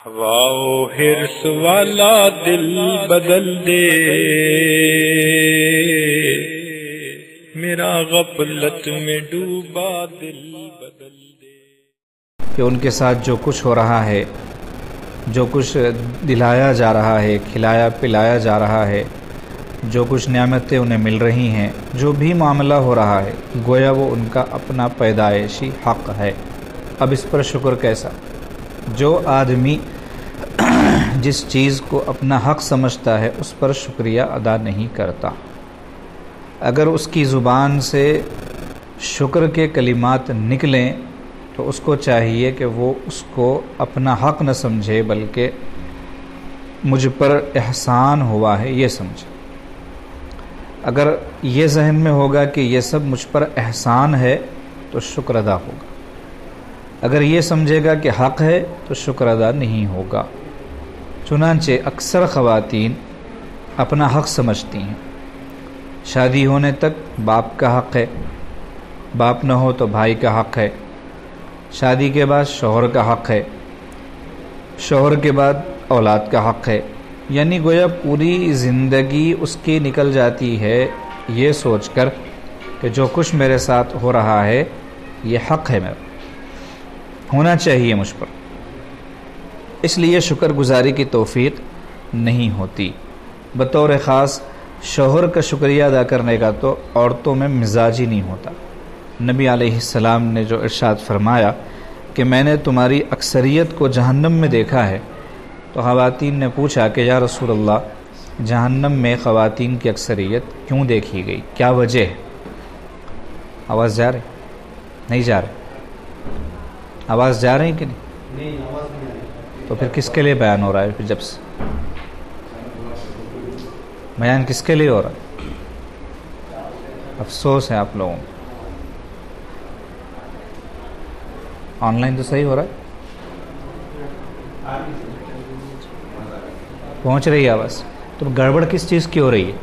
واو ہرس والا دل بدل دے، میرا غفلت میں ڈوبا دل بدل دے۔ کہ ان کے ساتھ جو کچھ ہو رہا ہے، جو کچھ دلایا جا رہا ہے، کھلایا پلایا جا رہا ہے، جو کچھ نعمتیں انہیں مل رہی ہیں، جو بھی معاملہ ہو رہا ہے، گویا وہ ان کا اپنا پیدائشی حق ہے۔ اب اس پر شکر کیسا؟ جو آدمی جس چیز کو اپنا حق سمجھتا ہے اس پر شکریہ ادا نہیں کرتا، اگر اس کی زبان سے شکر کے کلمات نکلیں تو اس کو چاہیے کہ وہ اس کو اپنا حق نہ سمجھے بلکہ مجھ پر احسان ہوا ہے یہ سمجھے۔ اگر یہ ذہن میں ہوگا کہ یہ سب مجھ پر احسان ہے تو شکر ادا ہوگا، اگر یہ سمجھے گا کہ حق ہے تو شکر ادا نہیں ہوگا۔ چنانچہ اکثر خواتین اپنا حق سمجھتی ہیں، شادی ہونے تک باپ کا حق ہے، باپ نہ ہو تو بھائی کا حق ہے، شادی کے بعد شوہر کا حق ہے، شوہر کے بعد اولاد کا حق ہے، یعنی گویا پوری زندگی اس کی نکل جاتی ہے یہ سوچ کر کہ جو کچھ میرے ساتھ ہو رہا ہے یہ حق ہے، میرا ہونا چاہیے مجھ پر، اس لیے شکر گزاری کی توفیق نہیں ہوتی۔ بطور خاص شوہر کا شکریہ ادا کرنے کا تو عورتوں میں مزاج ہی نہیں ہوتا۔ نبی علیہ السلام نے جو ارشاد فرمایا کہ میں نے تمہاری اکثریت کو جہنم میں دیکھا ہے، تو خواتین نے پوچھا کہ یا رسول اللہ، جہنم میں خواتین کی اکثریت کیوں دیکھی گئی، کیا وجہ ہے؟ آواز جا رہی؟ نہیں جا رہی؟ آواز جا رہی کہ نہیں؟ تو پھر کس کے لیے بیان ہو رہا ہے؟ پھر جب سے بیان کس کے لیے ہو رہا ہے؟ افسوس ہے آپ لوگوں کو۔ آن لائن تو صحیح ہو رہا ہے، پہنچ رہی ہے آواز، تو گڑبڑ کس چیز کی ہو رہی ہے؟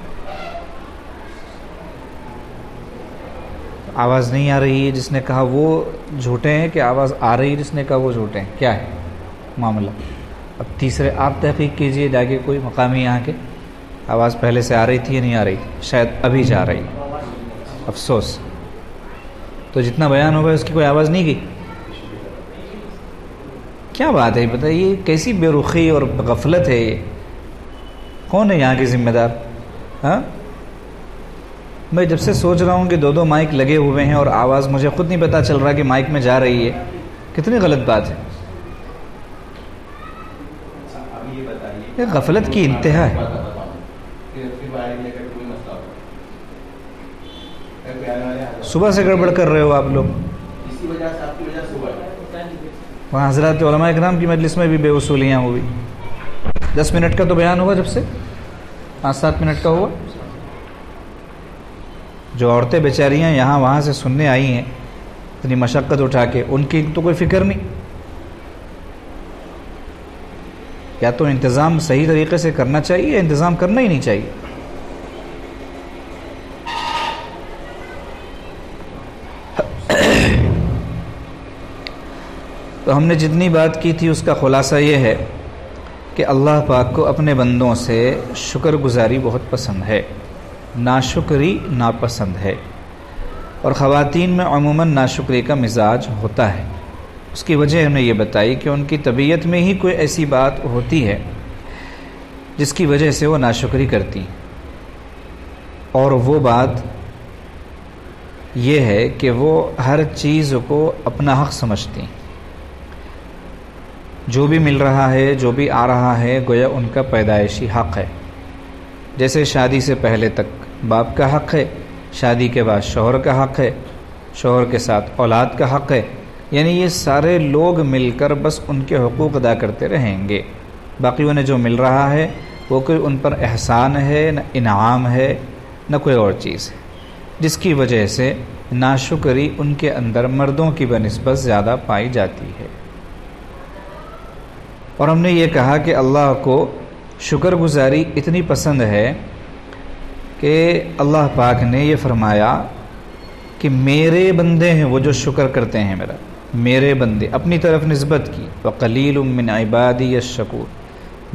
آواز نہیں آ رہی ہے جس نے کہا وہ جھوٹے ہیں، کہ آواز آ رہی ہے جس نے کہا وہ جھوٹے ہیں؟ کیا ہے معاملہ؟ اب تیسرے آپ تحقیق کیجئے جا کے، کوئی مقامی یہاں کے، آواز پہلے سے آ رہی تھی یا نہیں آ رہی؟ شاید ابھی جا رہی ہے، افسوس۔ تو جتنا بیان ہوگا اس کی کوئی آواز نہیں گئی؟ کیا بات ہے بتائیے، یہ کیسی بے رخی اور غفلت ہے؟ یہ کون ہے یہاں کے ذمہ دار؟ ہاں، میں جب سے سوچ رہا ہوں کہ دو مائک لگے ہوئے ہیں اور آواز مجھے خود نہیں پتا چل رہا کہ مائک میں جا رہی ہے، کتنی غلط بات ہے، یہ غفلت کی انتہا ہے۔ صبح سے گڑبڑ کر رہے ہو آپ لوگ، وہاں حضرات علماء اکرام کی مجلس میں بھی بے اصولیاں ہوئی۔ 10 منٹ کا تو بیان ہوا، جب سے 5-7 منٹ کا ہوا۔ جو عورتیں بیچاریاں یہاں وہاں سے سننے آئی ہیں اتنی مشقت اٹھا کے، ان کی تو کوئی فکر نہیں۔ یا تو انتظام صحیح طریقے سے کرنا چاہیے یا انتظام کرنا ہی نہیں چاہیے۔ تو ہم نے جتنی بات کی تھی اس کا خلاصہ یہ ہے کہ اللہ پاک کو اپنے بندوں سے شکر گزاری بہت پسند ہے، ناشکری ناپسند ہے، اور خواتین میں عموماً ناشکری کا مزاج ہوتا ہے۔ اس کی وجہ ہم نے یہ بتائی کہ ان کی طبیعت میں ہی کوئی ایسی بات ہوتی ہے جس کی وجہ سے وہ ناشکری کرتی ہیں، اور وہ بات یہ ہے کہ وہ ہر چیز کو اپنا حق سمجھتی ہیں، جو بھی مل رہا ہے، جو بھی آ رہا ہے، گویا ان کا پیدائشی حق ہے۔ جیسے شادی سے پہلے تک باپ کا حق ہے، شادی کے بعد شوہر کا حق ہے، شوہر کے ساتھ اولاد کا حق ہے، یعنی یہ سارے لوگ مل کر بس ان کے حقوق ادا کرتے رہیں گے، باقی انہیں جو مل رہا ہے وہ کوئی ان پر احسان ہے، نہ انعام ہے، نہ کوئی اور چیز ہے، جس کی وجہ سے ناشکری ان کے اندر مردوں کی بنسبت زیادہ پائی جاتی ہے۔ اور ہم نے یہ کہا کہ اللہ کو شکر گزاری اتنی پسند ہے کہ اللہ پاک نے یہ فرمایا کہ میرے بندے ہیں وہ جو شکر کرتے ہیں میرا، میرے بندے، اپنی طرف نسبت کی، وقلیل من عبادی الشکور،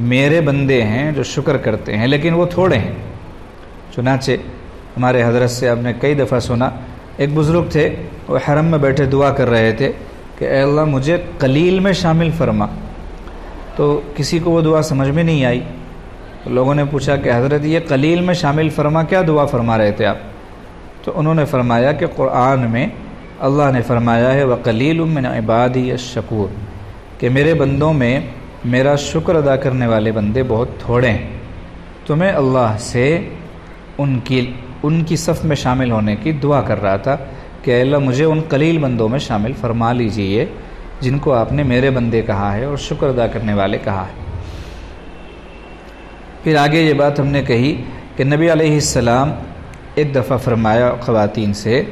میرے بندے ہیں جو شکر کرتے ہیں لیکن وہ تھوڑے ہیں۔ چنانچہ ہمارے حضرت سے آپ نے کئی دفعہ سنا، ایک بزرگ تھے وہ حرم میں بیٹھے دعا کر رہے تھے کہ اے اللہ مجھے قلیل میں شامل فرما، تو کسی کو وہ دعا سمجھ میں نہیں آئی، تو لوگوں نے پوچھا کہ حضرت یہ قلیل میں شامل فرما کیا دعا فرما رہے تھے آپ؟ تو انہوں نے فرمایا کہ قرآن میں اللہ نے فرمایا ہے وَقَلِيلٌ مِّنْ عِبَادِيَ الشَّكُورُ، کہ میرے بندوں میں میرا شکر ادا کرنے والے بندے بہت تھوڑے ہیں، تو میں اللہ سے ان کی صف میں شامل ہونے کی دعا کر رہا تھا کہ اے اللہ مجھے ان قلیل بندوں میں شامل فرما لیجئے جن کو آپ نے میرے بندے کہا ہے اور شکر ادا کرنے والے کہا ہے۔ پھر آگے یہ بات ہم نے کہی کہ نبی علیہ السلام ایک دفعہ فرمایا خواتین سے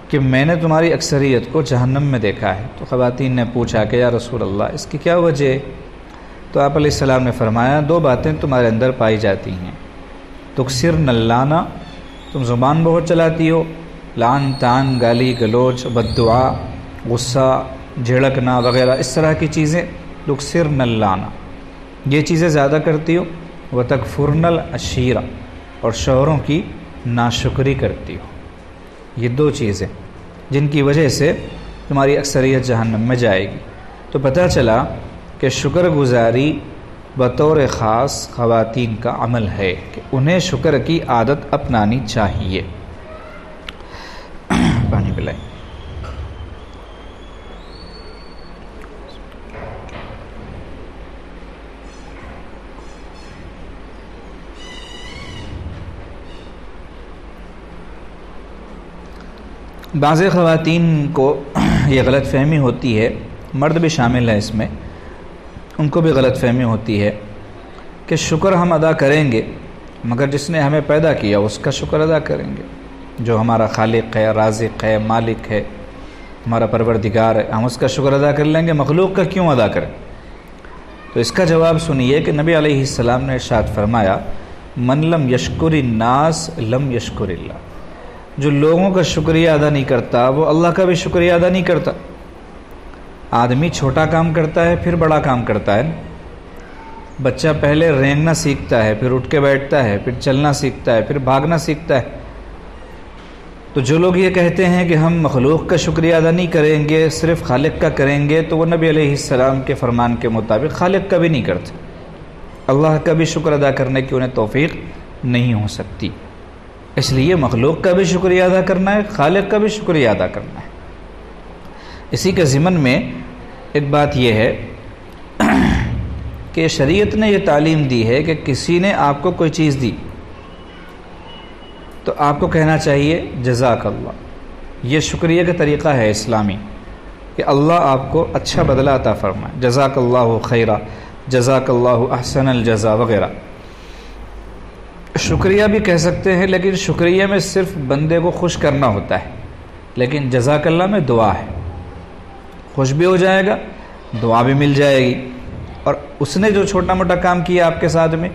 کہ میں نے تمہاری اکثریت کو جہنم میں دیکھا ہے، تو خواتین نے پوچھا کہ یا رسول اللہ اس کی کیا وجہ ہے؟ تو آپ علیہ السلام نے فرمایا 2 باتیں تمہارے اندر پائی جاتی ہیں، تکثرن اللانا، تم زبان بہت چلاتی ہو، لعن تان، گالی گلوچ، بددعا، غصہ، جھڑکنا وغیرہ اس طرح کی چیزیں، تکثرن اللانا، یہ چیزیں زیادہ کرتی ہو، وتکفرن العشیرہ، اور شوہروں کی ناشکری کرتی ہو۔ یہ 2 چیزیں جن کی وجہ سے تمہاری اکثریت جہنم میں جائے گی۔ تو پتہ چلا کہ شکر گزاری بطور خاص خواتین کا عمل ہے کہ انہیں شکر کی عادت اپنانی چاہیے۔ پانی پلائیں۔ بعض خواتین کو یہ غلط فہمی ہوتی ہے، مرد بھی شامل ہے اس میں، ان کو بھی غلط فہمی ہوتی ہے کہ شکر ہم ادا کریں گے مگر جس نے ہمیں پیدا کیا اس کا شکر ادا کریں گے، جو ہمارا خالق ہے، رازق ہے، مالک ہے، ہمارا پروردگار ہے، ہم اس کا شکر ادا کر لیں گے، مخلوق کا کیوں ادا کریں؟ تو اس کا جواب سنیے کہ نبی علیہ السلام نے ارشاد فرمایا من لم یشکر الناس لم یشکر اللہ، جو لوگوں کا شکریہ ادا نہیں کرتا وہ اللہ کا بھی شکریہ ادا نہیں کرتا۔ آدمی چھوٹا کام کرتا ہے پھر بڑا کام کرتا ہے، بچہ پہلے رینگنا سیکھتا ہے، پھر اٹھ کے بیٹھتا ہے، پھر چلنا سیکھتا ہے، پھر بھاگنا سیکھتا ہے۔ تو جو لوگ یہ کہتے ہیں کہ ہم مخلوق کا شکریہ ادا نہیں کریں گے صرف خالق کا کریں گے، تو وہ نبی علیہ السلام کے فرمان کے مطابق خالق کا بھی نہیں کرتے، اللہ کا بھی شکر ادا کرنے کی انہیں توفیق نہیں ہو سکتی۔ اس لیے مخلوق کا بھی شکریہ ادا کرنا ہے، خالق کا بھی شکریہ ادا کرنا ہے۔ اسی کے ضمن میں ایک بات یہ ہے کہ شریعت نے یہ تعلیم دی ہے کہ کسی نے آپ کو کوئی چیز دی تو آپ کو کہنا چاہیے جزاک اللہ، یہ شکریہ کا طریقہ ہے اسلامی کہ اللہ آپ کو اچھا بدلہ عطا فرمائے، جزاک اللہ خیرہ، جزاک اللہ احسن الجزا وغیرہ۔ شکریہ بھی کہہ سکتے ہیں لیکن شکریہ میں صرف بندے کو خوش کرنا ہوتا ہے، لیکن جزاک اللہ میں دعا ہے، خوش بھی ہو جائے گا، دعا بھی مل جائے گی، اور اس نے جو چھوٹا موٹا کام کیا آپ کے ساتھ میں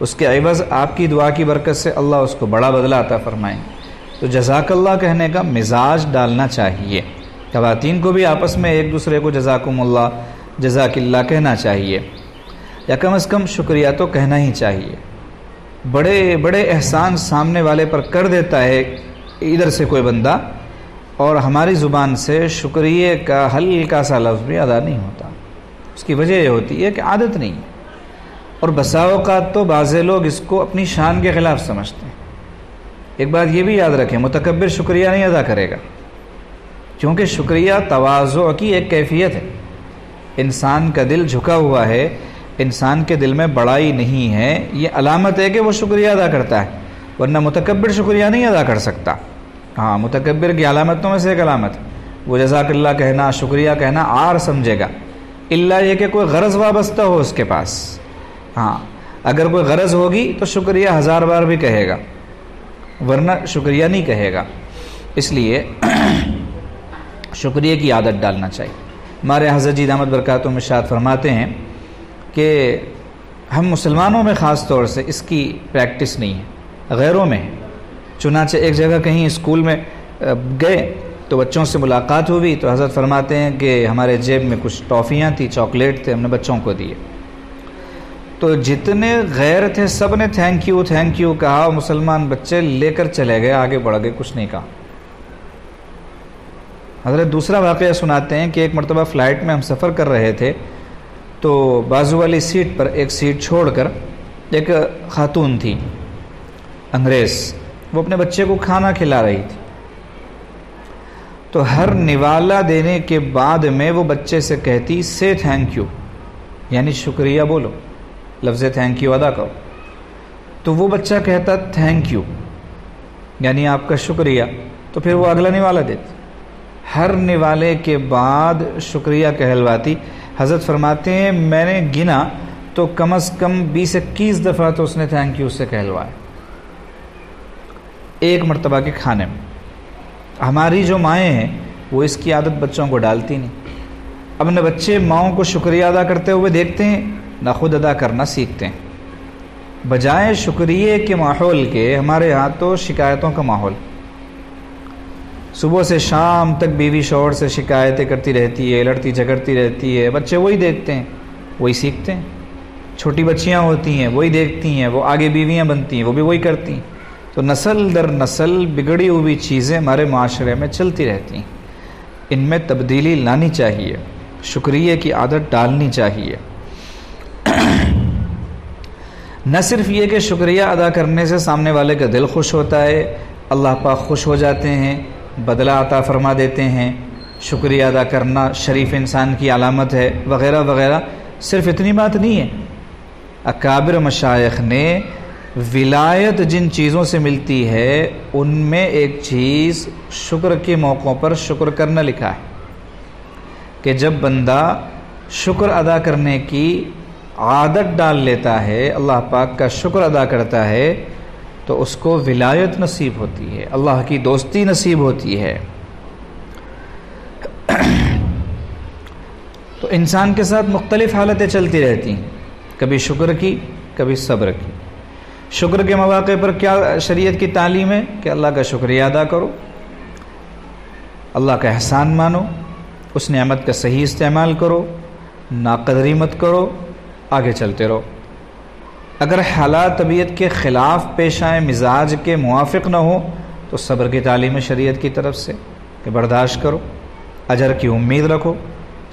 اس کے عوض آپ کی دعا کی برکت سے اللہ اس کو بڑا بدلہ عطا فرمائیں۔ تو جزاک اللہ کہنے کا مزاج ڈالنا چاہیے، خواتین کو بھی آپس میں ایک دوسرے کو جزاکم اللہ، جزاک اللہ کہنا چاہیے، یا کم از کم شکریہ تو کہنا ہی چاہیے۔ بڑے بڑے احسان سامنے والے پر کر دیتا ہے ادھر سے کوئی بندہ، اور ہماری زبان سے شکریہ کا ہلکا سا لفظ بھی ادا نہیں ہوتا۔ اس کی وجہ یہ ہوتی ہے کہ عادت نہیں ہے، اور بسا اوقات تو بعض لوگ اس کو اپنی شان کے خلاف سمجھتے ہیں۔ ایک بات یہ بھی یاد رکھیں، متکبر شکریہ نہیں ادا کرے گا، کیونکہ شکریہ تواضع کی ایک کیفیت ہے۔ انسان کا دل جھکا ہوا ہے، انسان کے دل میں بڑائی نہیں ہے، یہ علامت ہے کہ وہ شکریہ ادا کرتا ہے، ورنہ متکبر شکریہ نہیں ادا کر سکتا۔ ہاں، متکبر کی علامتوں میں سے ایک علامت وہ جزاک اللہ کہنا، شکریہ کہنا عار سمجھے گا، الا یہ کہ کوئی غرض وابستہ ہو اس کے پاس۔ ہاں، اگر کوئی غرض ہوگی تو شکریہ 1000 بار بھی کہے گا، ورنہ شکریہ نہیں کہے گا۔ اس لیے شکریہ کی عادت ڈالنا چاہیے۔ ہمارے حضرت جی دامت برکاتہم ارشاد فرماتے ہیں کہ ہم مسلمانوں میں خاص طور سے اس کی پریکٹس نہیں ہے، غیروں میں ہے۔ چنانچہ ایک جگہ کہیں اسکول میں گئے تو بچوں سے ملاقات ہوئی تو حضرت فرماتے ہیں کہ ہمارے جیب میں کچھ ٹافیاں تھیں، چاکلیٹ تھے، ہم نے بچوں کو دیے۔ تو جتنے غیر تھے سب نے تھینک یو کہا، مسلمان بچے لے کر چلے گئے، آگے بڑھ گئے، کچھ نہیں کہا۔ حضرت دوسرا واقعہ سناتے ہیں کہ ایک مرتبہ فلائٹ میں ہم سفر کر رہے تھے تو بازو والی سیٹ پر ایک سیٹ چھوڑ کر ایک خاتون تھی انگریز، وہ اپنے بچے کو کھانا کھلا رہی تھی۔ تو ہر نوالا دینے کے بعد میں وہ بچے سے کہتی سے تھینک یو، یعنی شکریہ بولو، لفظ تھینک یو ادا کرو۔ تو وہ بچہ کہتا تھینک یو یعنی آپ کا شکریہ، تو پھر وہ اگلا نوالا دیتی، ہر نوالے کے بعد شکریہ کہلواتی۔ حضرت فرماتے ہیں میں نے گنا تو کم از کم 20-21 دفعہ تو اس نے تھینک یو سے کہلوایا ایک مرتبہ کے کھانے میں۔ ہماری جو مائیں ہیں وہ اس کی عادت بچوں کو ڈالتی نہیں، اب نہ بچے ماؤں کو شکریہ ادا کرتے ہوئے دیکھتے ہیں نہ خود ادا کرنا سیکھتے ہیں۔ بجائے شکریہ کے ماحول کے ہمارے ہاں تو شکایتوں کا ماحول، صبح سے شام تک بیوی شوہر سے شکایتیں کرتی رہتی ہے، لڑتی جھگڑتی رہتی ہے، بچے وہی دیکھتے ہیں وہی سیکھتے ہیں۔ چھوٹی بچیاں ہوتی ہیں وہی دیکھتی ہیں، وہ آگے بیویاں بنتی ہیں وہ بھی وہی کرتی ہیں۔ تو نسل در نسل بگڑی ہوئی چیزیں ہمارے معاشرے میں چلتی رہتی ہیں، ان میں تبدیلی لانی چاہیے، شکریہ کی عادت ڈالنی چاہیے۔ نہ صرف یہ کہ شکریہ ادا کرنے سے سامنے والے کا دل خوش ہوتا ہے، اللہ پاک خوش ہو جاتے ہیں، بدلہ عطا فرما دیتے ہیں، شکریہ ادا کرنا شریف انسان کی علامت ہے وغیرہ وغیرہ۔ صرف اتنی بات نہیں ہے، اکابر مشائخ نے ولایت جن چیزوں سے ملتی ہے ان میں ایک چیز شکر کے موقعوں پر شکر کرنا لکھا ہے کہ جب بندہ شکر ادا کرنے کی عادت ڈال لیتا ہے، اللہ پاک کا شکر ادا کرتا ہے تو اس کو ولایت نصیب ہوتی ہے، اللہ کی دوستی نصیب ہوتی ہے۔ تو انسان کے ساتھ مختلف حالتیں چلتی رہتی ہیں، کبھی شکر کی کبھی صبر کی۔ شکر کے مواقع پر کیا شریعت کی تعلیم ہے کہ اللہ کا شکریہ ادا کرو، اللہ کا احسان مانو، اس نعمت کا صحیح استعمال کرو، ناقدری مت کرو، آگے چلتے رہو۔ اگر حالات طبیعت کے خلاف پیش آئے، مزاج کے موافق نہ ہو تو صبر کی تعلیم شریعت کی طرف سے کہ برداشت کرو، اجر کی امید رکھو،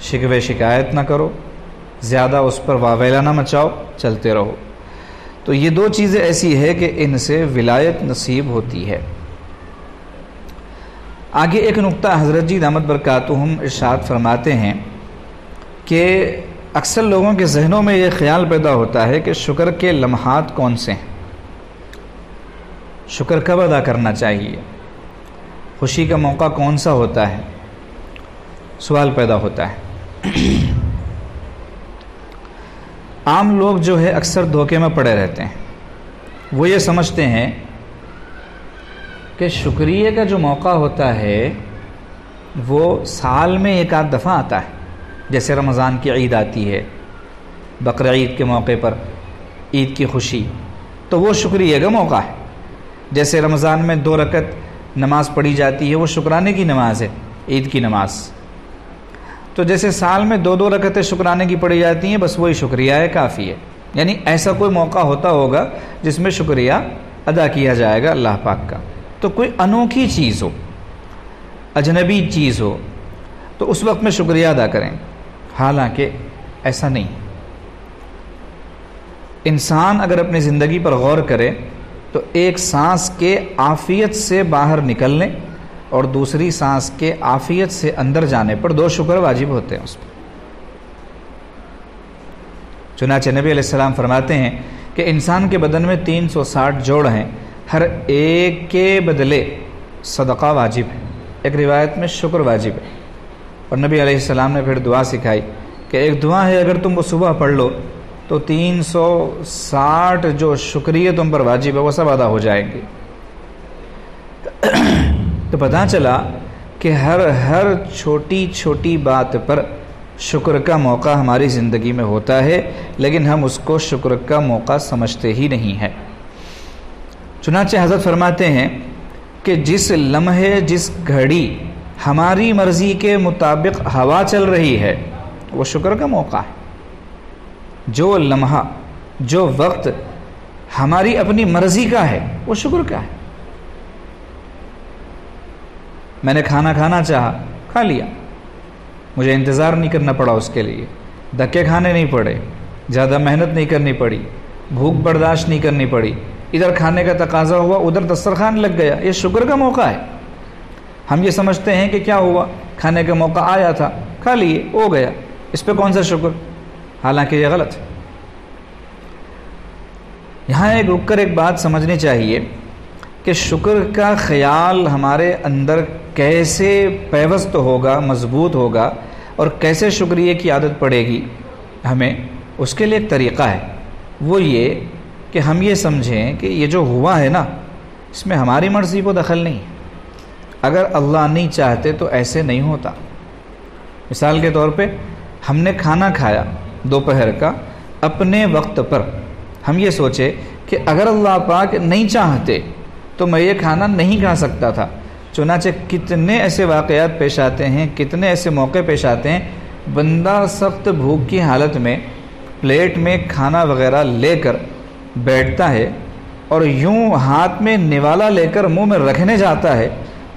شکوے شکایت نہ کرو، زیادہ اس پر واویلا نہ مچاؤ، چلتے رہو۔ تو یہ دو چیزیں ایسی ہے کہ ان سے ولایت نصیب ہوتی ہے۔ آگے ایک نقطہ حضرت جی دامت برکاتہم ارشاد فرماتے ہیں کہ اکثر لوگوں کے ذہنوں میں یہ خیال پیدا ہوتا ہے کہ شکر کے لمحات کون سے ہیں، شکر کب ادا کرنا چاہیے، خوشی کا موقع کون سا ہوتا ہے، سوال پیدا ہوتا ہے۔ عام لوگ جو ہے اکثر دھوکے میں پڑے رہتے ہیں، وہ یہ سمجھتے ہیں کہ شکریہ کا جو موقع ہوتا ہے وہ سال میں ایک آدھ دفعہ آتا ہے، جیسے رمضان کی عید آتی ہے، بقرعید کے موقع پر عید کی خوشی، تو وہ شکریہ کا موقع ہے۔ جیسے رمضان میں 2 رکعت نماز پڑھی جاتی ہے، وہ شکرانے کی نماز ہے، عید کی نماز۔ تو جیسے سال میں 2 رکعتیں شکرانے کی پڑھی جاتی ہیں، بس وہی شکریہ ہے، کافی ہے۔ یعنی ایسا کوئی موقع ہوتا ہوگا جس میں شکریہ ادا کیا جائے گا اللہ پاک کا۔ تو کوئی انوکھی چیز ہو، اجنبی چیز ہو تو اس وقت میں شکریہ ادا کریں، حالانکہ ایسا نہیں۔ انسان اگر اپنی زندگی پر غور کرے تو ایک سانس کے عافیت سے باہر نکلنے اور دوسری سانس کے عافیت سے اندر جانے پر 2 شکر واجب ہوتے ہیں اس پر۔ چنانچہ نبی علیہ السلام فرماتے ہیں کہ انسان کے بدن میں 360 جوڑ ہیں، ہر ایک کے بدلے صدقہ واجب ہے، ایک روایت میں شکر واجب ہے۔ اور نبی علیہ السلام نے پھر دعا سکھائی کہ ایک دعا ہے، اگر تم وہ صبح پڑھ لو تو 360 جو شکریہ تم پر واجب ہے وہ سب ادا ہو جائیں گے۔ تو پتہ چلا کہ ہر چھوٹی چھوٹی بات پر شکر کا موقع ہماری زندگی میں ہوتا ہے، لیکن ہم اس کو شکر کا موقع سمجھتے ہی نہیں ہیں۔ چنانچہ حضرت فرماتے ہیں کہ جس لمحے جس گھڑی ہماری مرضی کے مطابق ہوا چل رہی ہے وہ شکر کا موقع ہے. جو لمحہ جو وقت ہماری اپنی مرضی کا ہے وہ شکر کا ہے. میں نے کھانا کھانا چاہا کھا لیا, مجھے انتظار نہیں کرنا پڑا, اس کے لیے دھکے کھانے نہیں پڑے, زیادہ محنت نہیں کرنی پڑی, بھوک برداشت نہیں کرنی پڑی, ادھر کھانے کا تقاضا ہوا ادھر دسترخوان لگ گیا. یہ شکر کا موقع ہے. ہم یہ سمجھتے ہیں کہ کیا ہوا, کھانے کا موقع آیا تھا کھا لیے ہو گیا, اس پہ کون سا شکر, حالانکہ یہ غلط ہے. یہاں رک کر ایک بات سمجھنی چاہیے کہ شکر کا خیال ہمارے اندر کیسے پیوست ہوگا, مضبوط ہوگا, اور کیسے شکریہ کی عادت پڑے گی ہمیں. اس کے لیے ایک طریقہ ہے, وہ یہ کہ ہم یہ سمجھیں کہ یہ جو ہوا ہے نا اس میں ہماری مرضی کو دخل نہیں ہے. اگر اللہ نہیں چاہتے تو ایسے نہیں ہوتا. مثال کے طور پہ ہم نے کھانا کھایا دوپہر کا اپنے وقت پر, ہم یہ سوچے کہ اگر اللہ پاک نہیں چاہتے تو میں یہ کھانا نہیں کھا سکتا تھا. چنانچہ کتنے ایسے واقعات پیش آتے ہیں, کتنے ایسے موقع پیش آتے ہیں, بندہ سخت بھوک کی حالت میں پلیٹ میں کھانا وغیرہ لے کر بیٹھتا ہے اور یوں ہاتھ میں نوالا لے کر منہ میں رکھنے جاتا ہے,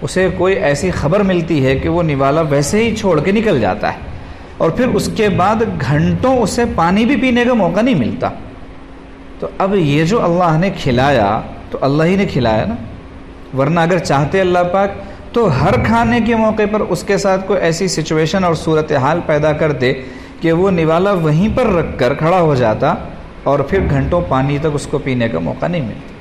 اسے کوئی ایسی خبر ملتی ہے کہ وہ نوالا ویسے ہی چھوڑ کے نکل جاتا ہے, اور پھر اس کے بعد گھنٹوں اسے پانی بھی پینے کا موقع نہیں ملتا. تو اب یہ جو اللہ نے کھلایا تو اللہ ہی نے کھلایا نا, ورنہ اگر چاہتے اللہ پاک تو ہر کھانے کے موقع پر اس کے ساتھ کوئی ایسی سچویشن اور صورتحال پیدا کر دے کہ وہ نوالا وہیں پر رکھ کر کھڑا ہو جاتا اور پھر گھنٹوں پانی تک اس کو پینے کا موقع نہیں ملتا.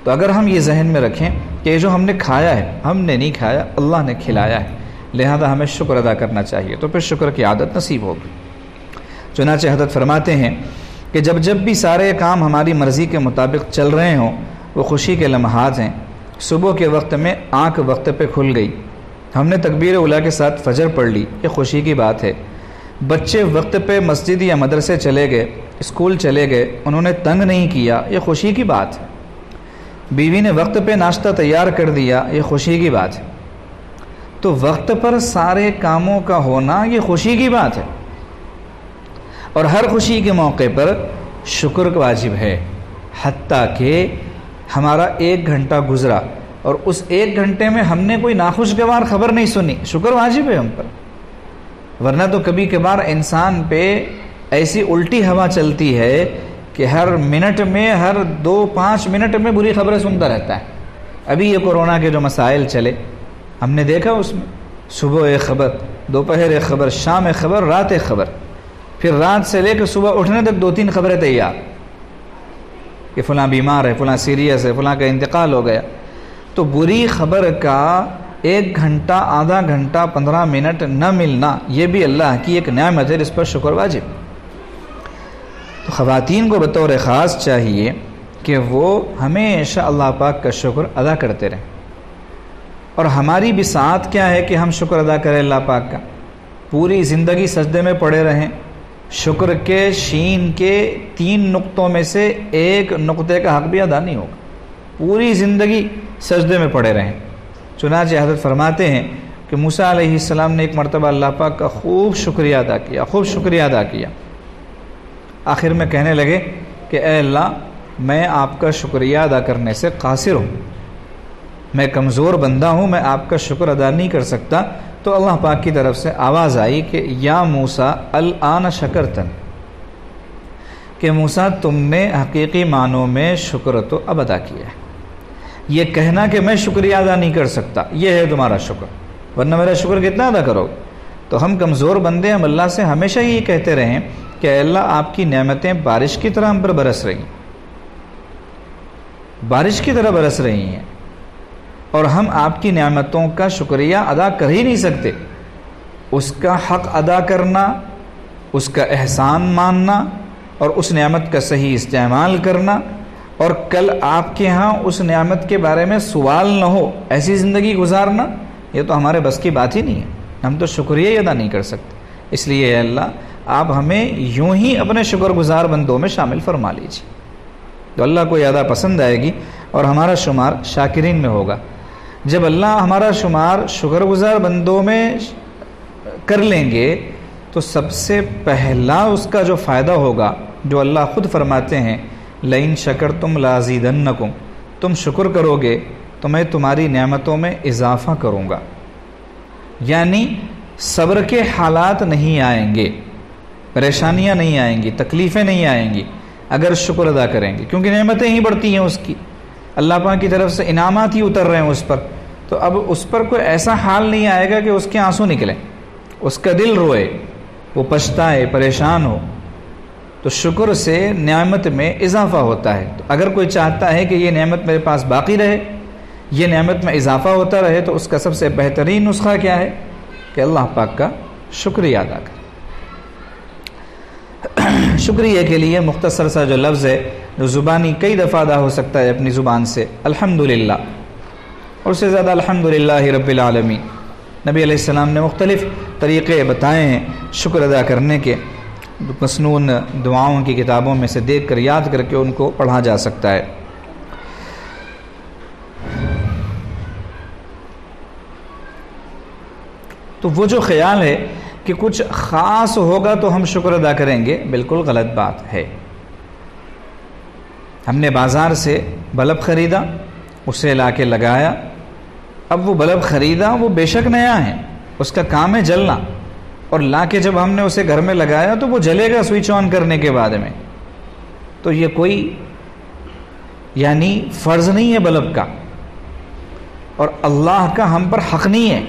تو اگر ہم یہ ذہن میں رکھیں کہ یہ جو ہم نے کھایا ہے ہم نے نہیں کھایا, اللہ نے کھلایا ہے, لہذا ہمیں شکر ادا کرنا چاہیے, تو پھر شکر کی عادت نصیب ہوگی. چنانچہ حضرت فرماتے ہیں کہ جب بھی سارے کام ہماری مرضی کے مطابق چل رہے ہوں وہ خوشی کے لمحات ہیں. صبح کے وقت میں آنکھ وقت پہ کھل گئی, ہم نے تکبیر اولیٰ کے ساتھ فجر پڑھ لی, یہ خوشی کی بات ہے. بچے وقت پہ مسجد یا مدرسے چلے گئے, اسکول چلے گئے, انہوں نے تنگ نہیں کیا, یہ خوشی کی بات ہے. بیوی نے وقت پہ ناشتہ تیار کر دیا, یہ خوشی کی بات ہے. تو وقت پر سارے کاموں کا ہونا یہ خوشی کی بات ہے, اور ہر خوشی کے موقع پر شکر واجب ہے. حتیٰ کہ ہمارا 1 گھنٹہ گزرا اور اس 1 گھنٹے میں ہم نے کوئی ناخوشگوار خبر نہیں سنی, شکر واجب ہے ہم پر. ورنہ تو کبھی کبھار انسان پہ ایسی الٹی ہوا چلتی ہے کہ ہر منٹ میں, ہر 2-5 منٹ میں بری خبریں سنتا رہتا ہے. ابھی یہ کورونا کے جو مسائل چلے ہم نے دیکھا, اس میں صبح ایک خبر, دوپہر ایک خبر, شام ایک خبر, رات ایک خبر, پھر رات سے لے کے صبح اٹھنے تک 2-3 خبریں تیار کہ فلاں بیمار ہے, فلاں سیریس ہے, فلاں کا انتقال ہو گیا. تو بری خبر کا 1 گھنٹہ, آدھا گھنٹہ, 15 منٹ نہ ملنا یہ بھی اللہ کی ایک نعمت ہے, جس پر شکر واجب. تو خواتین کو بطور خاص چاہیے کہ وہ ہمیشہ اللہ پاک کا شکر ادا کرتے رہیں. اور ہماری بساط کیا ہے کہ ہم شکر ادا کریں اللہ پاک کا, پوری زندگی سجدے میں پڑے رہیں. شکر کے شین کے 3 نقطوں میں سے 1 نقطے کا حق بھی ادا نہیں ہوگا, پوری زندگی سجدے میں پڑے رہیں. چنانچہ حضرت فرماتے ہیں کہ موسیٰ علیہ السلام نے ایک مرتبہ اللہ پاک کا خوب شکریہ ادا کیا, خوب شکریہ ادا کیا. آخر میں کہنے لگے کہ اے اللہ, میں آپ کا شکریہ ادا کرنے سے قاصر ہوں, میں کمزور بندہ ہوں, میں آپ کا شکر ادا نہیں کر سکتا. تو اللہ پاک کی طرف سے آواز آئی کہ یا موسیٰ الآن شکرتن, کہ موسیٰ تم نے حقیقی معنوں میں شکر تو اب ادا کیا ہے. یہ کہنا کہ میں شکریہ ادا نہیں کر سکتا یہ ہے تمہارا شکر, ورنہ میرا شکر کتنا ادا کرو. تو ہم کمزور بندے, ہم اللہ سے ہمیشہ یہ کہتے رہیں کہ اے اللہ آپ کی نعمتیں بارش کی طرح ہم پر برس رہی ہیں, بارش کی طرح برس رہی ہیں, اور ہم آپ کی نعمتوں کا شکریہ ادا کر ہی نہیں سکتے. اس کا حق ادا کرنا, اس کا احسان ماننا, اور اس نعمت کا صحیح استعمال کرنا, اور کل آپ کے ہاں اس نعمت کے بارے میں سوال نہ ہو ایسی زندگی گزارنا, یہ تو ہمارے بس کی بات ہی نہیں ہے. ہم تو شکریہ ہی ادا نہیں کر سکتے. اس لیے اے اللہ آپ ہمیں یوں ہی اپنے شکر گزار بندوں میں شامل فرما لیجیے, تو اللہ کو زیادہ پسند آئے گی اور ہمارا شمار شاکرین میں ہوگا. جب اللہ ہمارا شمار شکر گزار بندوں میں کر لیں گے تو سب سے پہلا اس کا جو فائدہ ہوگا، جو اللہ خود فرماتے ہیں لئن شکرتم لازیدنکم، تم شکر کرو گے تو میں تمہاری نعمتوں میں اضافہ کروں گا، یعنی صبر کے حالات نہیں آئیں گے، پریشانیاں نہیں آئیں گی، تکلیفیں نہیں آئیں گی اگر شکر ادا کریں گے، کیونکہ نعمتیں ہی بڑھتی ہیں اس کی، اللہ پاک کی طرف سے انعامات ہی اتر رہے ہیں اس پر، تو اب اس پر کوئی ایسا حال نہیں آئے گا کہ اس کے آنسو نکلیں، اس کا دل روئے، وہ پچھتائے، پریشان ہو۔ تو شکر سے نعمت میں اضافہ ہوتا ہے۔ تو اگر کوئی چاہتا ہے کہ یہ نعمت میرے پاس باقی رہے، یہ نعمت میں اضافہ ہوتا رہے، تو اس کا سب سے بہترین نسخہ کیا ہے کہ اللہ پاک کا شکریہ ادا کرے۔ شکریہ کے لیے مختصر سا جو لفظ ہے، جو زبانی کئی دفعہ ادا ہو سکتا ہے اپنی زبان سے، الحمدللہ، اور اس سے زیادہ الحمدللہ رب العالمین۔ نبی علیہ السلام نے مختلف طریقے بتائے ہیں شکر ادا کرنے کے، مسنون دعاؤں کی کتابوں میں سے دیکھ کر یاد کر کے ان کو پڑھا جا سکتا ہے۔ تو وہ جو خیال ہے کہ کچھ خاص ہوگا تو ہم شکر ادا کریں گے، بالکل غلط بات ہے۔ ہم نے بازار سے بلب خریدا، اسے لا کے لگایا، اب وہ بلب خریدا، وہ بے شک نیا ہے، اس کا کام ہے جلنا، اور لا کے جب ہم نے اسے گھر میں لگایا تو وہ جلے گا سوئچ آن کرنے کے بعد میں، تو یہ کوئی یعنی فرض نہیں ہے بلب کا، اور اللہ کا ہم پر حق نہیں ہے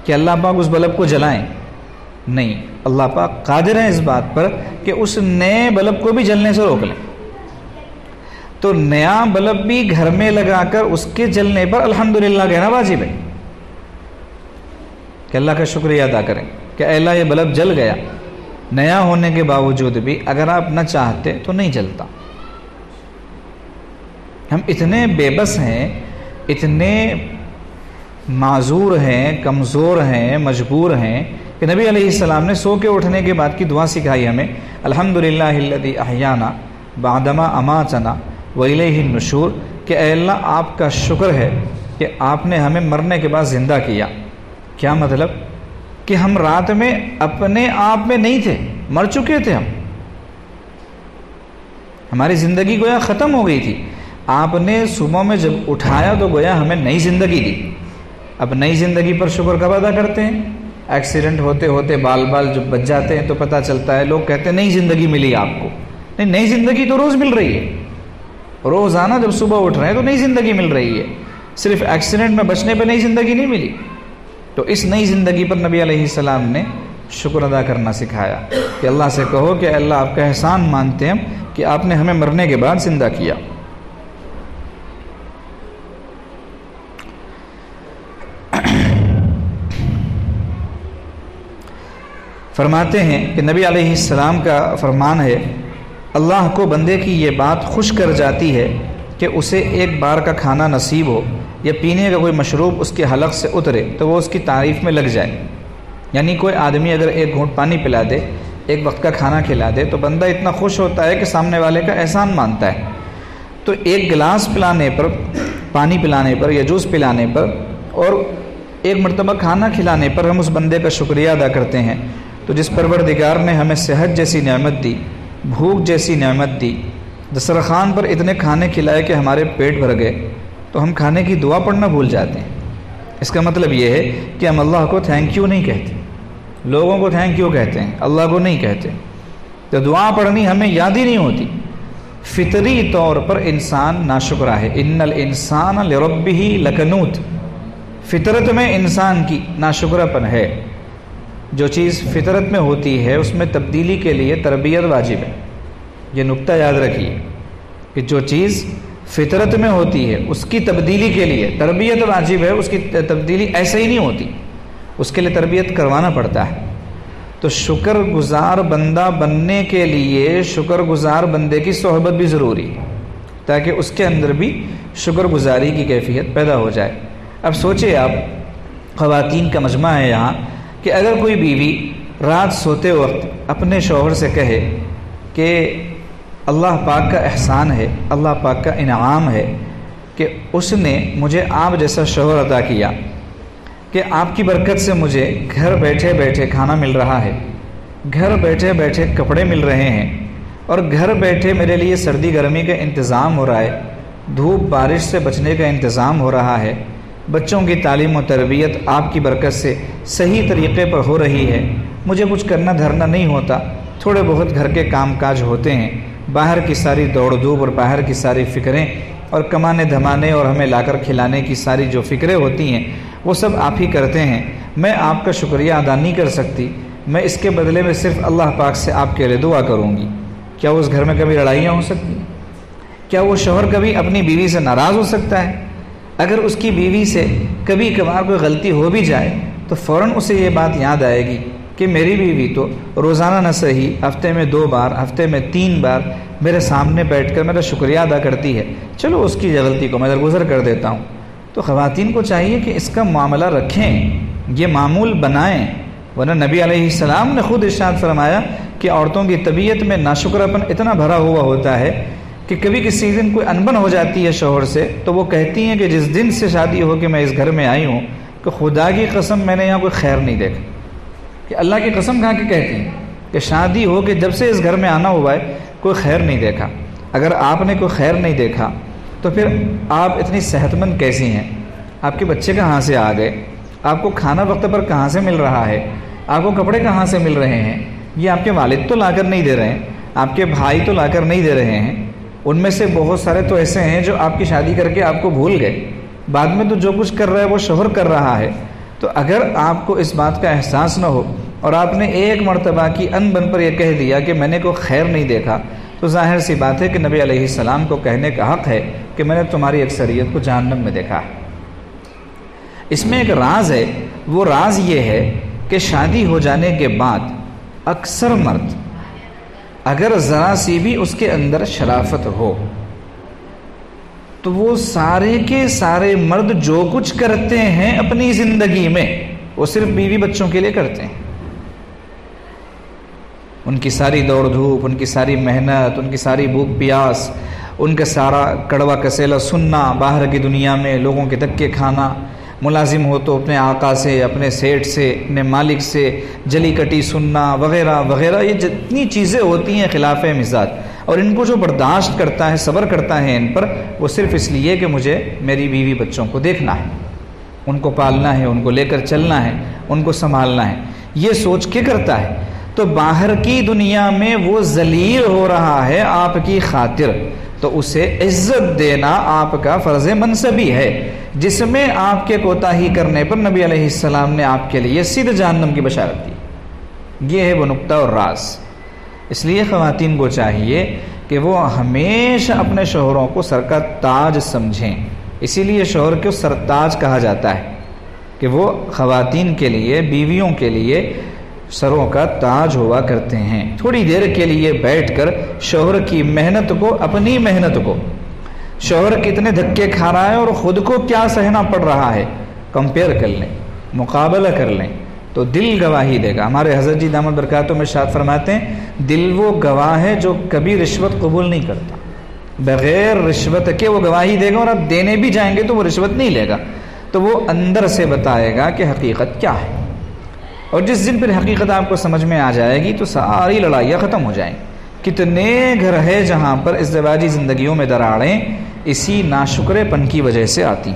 کہ اللہ پاک اس بلب کو جلائیں، نہیں، اللہ پاک قادر ہیں اس بات پر کہ اس نئے بلب کو بھی جلنے سے روک لیں۔ تو نیا بلب بھی گھر میں لگا کر اس کے جلنے پر الحمدللہ کہنا واجب ہے کہ اللہ کا شکریہ ادا کریں کہ اے اللہ یہ بلب جل گیا، نیا ہونے کے باوجود بھی اگر آپ نہ چاہتے تو نہیں جلتا۔ ہم اتنے بے بس ہیں، اتنے معذور ہیں، کمزور ہیں، مجبور ہیں کہ نبی علیہ السلام نے سو کے اٹھنے کے بعد کی دعا سکھائی ہمیں، الحمدللہ الذی احیانا بعدما اماتنا وإلیہ النشور، کہ اے اللہ آپ کا شکر ہے کہ آپ نے ہمیں مرنے کے بعد زندہ کیا۔ کیا مطلب؟ کہ ہم رات میں اپنے آپ میں نہیں تھے، مر چکے تھے، ہماری زندگی گویا ختم ہو گئی تھی، آپ نے صبح میں جب اٹھایا تو گویا ہمیں نئی زندگی دی۔ اب نئی زندگی پر شکر کب ادا کرتے ہیں؟ ایکسیڈنٹ ہوتے ہوتے بال جب بچ جاتے ہیں تو پتہ چلتا ہے، لوگ کہتے ہیں نئی زندگی ملی آپ کو، نہیں، نئی زندگی تو روز مل رہی ہے، روزانہ جب صبح اٹھ رہے ہیں تو نئی زندگی مل رہی ہے، صرف ایکسیڈنٹ میں بچنے پہ نئی زندگی نہیں ملی۔ تو اس نئی زندگی پر نبی علیہ السلام نے شکر ادا کرنا سکھایا کہ اللہ سے کہو کہ اللہ آپ کا احسان مانتے ہیں کہ آپ نے ہمیں مرنے کے بعد زندہ کیا۔ فرماتے ہیں کہ نبی علیہ السلام کا فرمان ہے، اللہ کو بندے کی یہ بات خوش کر جاتی ہے کہ اسے ایک بار کا کھانا نصیب ہو یا پینے کا کوئی مشروب اس کے حلق سے اترے تو وہ اس کی تعریف میں لگ جائے۔ یعنی کوئی آدمی اگر ایک گھونٹ پانی پلا دے، ایک وقت کا کھانا کھلا دے، تو بندہ اتنا خوش ہوتا ہے کہ سامنے والے کا احسان مانتا ہے۔ تو ایک گلاس پلانے پر، پانی پلانے پر یا جوس پلانے پر اور ایک مرتبہ کھانا کھلانے پر ہم اس بندے کا شکریہ ادا کرتے ہیں۔ تو جس پروردگار نے ہمیں صحت جیسی نعمت دی، بھوک جیسی نعمت دی، دسترخوان پر اتنے کھانے کھلائے کہ ہمارے پیٹ بھر گئے، تو ہم کھانے کی دعا پڑھنا بھول جاتے ہیں۔ اس کا مطلب یہ ہے کہ ہم اللہ کو تھینک یو نہیں کہتے، لوگوں کو تھینک یو کہتے ہیں، اللہ کو نہیں کہتے۔ تو دعا پڑھنی ہمیں یاد ہی نہیں ہوتی۔ فطری طور پر انسان ناشکرا ہے، ان الانسان لربہ لکنوت، فطرت میں انسان کی ناشکرا پن ہے۔ جو چیز فطرت میں ہوتی ہے اس میں تبدیلی کے لیے تربیت واجب ہے، یہ نقطہ یاد رکھیے کہ جو چیز فطرت میں ہوتی ہے اس کی تبدیلی کے لیے تربیت واجب ہے، اس کی تبدیلی ایسے ہی نہیں ہوتی، اس کے لیے تربیت کروانا پڑتا ہے۔ تو شکر گزار بندہ بننے کے لیے شکر گزار بندے کی صحبت بھی ضروری ہے، تاکہ اس کے اندر بھی شکر گزاری کی کیفیت پیدا ہو جائے۔ اب سوچئے آپ، خواتین کا مجمع ہے یہاں، کہ اگر کوئی بیوی رات سوتے وقت اپنے شوہر سے کہے کہ اللہ پاک کا احسان ہے، اللہ پاک کا انعام ہے کہ اس نے مجھے آپ جیسا شوہر عطا کیا کہ آپ کی برکت سے مجھے گھر بیٹھے بیٹھے کھانا مل رہا ہے، گھر بیٹھے بیٹھے کپڑے مل رہے ہیں، اور گھر بیٹھے میرے لیے سردی گرمی کا انتظام ہو رہا ہے، دھوپ بارش سے بچنے کا انتظام ہو رہا ہے، بچوں کی تعلیم و تربیت آپ کی برکت سے صحیح طریقے پر ہو رہی ہے، مجھے کچھ کرنا دھرنا نہیں ہوتا، تھوڑے بہت گھر کے کام کاج ہوتے ہیں، باہر کی ساری دوڑ دھوپ اور باہر کی ساری فکریں اور کمانے دھمانے اور ہمیں لا کر کھلانے کی ساری جو فکریں ہوتی ہیں وہ سب آپ ہی کرتے ہیں، میں آپ کا شکریہ ادا نہیں کر سکتی، میں اس کے بدلے میں صرف اللہ پاک سے آپ کے لیے دعا کروں گی۔ کیا اس گھر میں کبھی لڑائیاں ہو سکتی ہیں؟ کیا وہ شوہر کبھی اپنی بیوی سے ناراض ہو سکتا ہے؟ اگر اس کی بیوی سے کبھی کبھار کوئی غلطی ہو بھی جائے تو فوراً اسے یہ بات یاد آئے گی کہ میری بیوی تو روزانہ نہ صحیح ہفتے میں 2 بار، ہفتے میں 3 بار میرے سامنے بیٹھ کر میرا شکریہ ادا کرتی ہے، چلو اس کی غلطی کو میں درگزر کر دیتا ہوں۔ تو خواتین کو چاہیے کہ اس کا معاملہ رکھیں، یہ معمول بنائیں، ورنہ نبی علیہ السلام نے خود ارشاد فرمایا کہ عورتوں کی طبیعت میں ناشکراپن اتنا بھرا ہوا ہوتا ہے کہ کبھی کسی دن کوئی انبن ہو جاتی ہے شوہر سے تو وہ کہتی ہیں کہ جس دن سے شادی ہو کے میں اس گھر میں آئی ہوں کہ خدا کی قسم میں نے یہاں کوئی خیر نہیں دیکھا، کہ اللہ کی قسم کھا کے کہتی ہیں کہ شادی ہو کے جب سے اس گھر میں آنا ہوا ہے کوئی خیر نہیں دیکھا۔ اگر آپ نے کوئی خیر نہیں دیکھا تو پھر آپ اتنی صحت مند کیسی ہیں؟ آپ کے بچے کہاں سے آ گئے؟ آپ کو کھانا وقت پر کہاں سے مل رہا ہے؟ آپ کو کپڑے کہاں سے مل رہے ہیں؟ یہ آپ کے والد تو لا کر نہیں دے رہے ہیں، آپ کے بھائی تو لا کر نہیں دے رہے ہیں، ان میں سے بہت سارے تو ایسے ہیں جو آپ کی شادی کر کے آپ کو بھول گئے، بعد میں تو جو کچھ کر رہا ہے وہ شوہر کر رہا ہے۔ تو اگر آپ کو اس بات کا احساس نہ ہو اور آپ نے ایک مرتبہ کی ان بن پر یہ کہہ دیا کہ میں نے کوئی خیر نہیں دیکھا، تو ظاہر سی بات ہے کہ نبی علیہ السلام کو کہنے کا حق ہے کہ میں نے تمہاری اکثریت کو جہنم میں دیکھا ہے۔ اس میں ایک راز ہے، وہ راز یہ ہے کہ شادی ہو جانے کے بعد اکثر مرد اگر ذرا سی بھی اس کے اندر شرافت ہو تو وہ سارے کے سارے مرد جو کچھ کرتے ہیں اپنی زندگی میں وہ صرف بیوی بچوں کے لیے کرتے ہیں۔ ان کی ساری دوڑ دھوپ، ان کی ساری محنت، ان کی ساری بھوک پیاس، ان کا سارا کڑوا کسیلا سننا، باہر کی دنیا میں لوگوں کے دھکے کھانا، ملازم ہو تو اپنے آقا سے، اپنے سیٹ سے، اپنے مالک سے جلی کٹی سننا وغیرہ وغیرہ، یہ جتنی چیزیں ہوتی ہیں خلاف مزاج، اور ان کو جو برداشت کرتا ہے، صبر کرتا ہے ان پر، وہ صرف اس لیے کہ مجھے میری بیوی بچوں کو دیکھنا ہے، ان کو پالنا ہے، ان کو لے کر چلنا ہے، ان کو سنبھالنا ہے، یہ سوچ کے کرتا ہے۔ تو باہر کی دنیا میں وہ ذلیل ہو رہا ہے آپ کی خاطر، تو اسے عزت دینا آپ کا فرض منصبی ہے، جس میں آپ کے کوتاہی کرنے پر نبی علیہ السلام نے آپ کے لیے سیدھے جہنم کی بشارت دی۔ یہ ہے وہ نقطہ اور راز۔ اس لیے خواتین کو چاہیے کہ وہ ہمیشہ اپنے شوہروں کو سر کا تاج سمجھیں، اسی لیے شوہر کو سرتاج کہا جاتا ہے کہ وہ خواتین کے لیے، بیویوں کے لیے سروں کا تاج ہوا کرتے ہیں۔ تھوڑی دیر کے لیے بیٹھ کر شوہر کی محنت کو، اپنی محنت کو، شوہر کتنے دھکے کھا رہا ہے اور خود کو کیا سہنا پڑ رہا ہے، کمپیئر کر لیں، مقابلہ کر لیں، تو دل گواہی دے گا۔ ہمارے حضرت جی دامت برکاتہم ارشاد فرماتے ہیں دل وہ گواہ ہے جو کبھی رشوت قبول نہیں کرتا، بغیر رشوت کے وہ گواہی دے گا، اور آپ دینے بھی جائیں گے تو وہ رشوت نہیں لے گا، تو وہ اندر سے بتائے گا کہ حقیقت کیا ہے۔ اور جس دن پھر حقیقت آپ کو سمجھ میں آ جائے گی تو ساری لڑائیاں ختم ہو جائیں۔ کتنے گھر ہے جہاں پر ازدواجی زندگیوں میں دراڑیں اسی ناشکرے پن کی وجہ سے آتی۔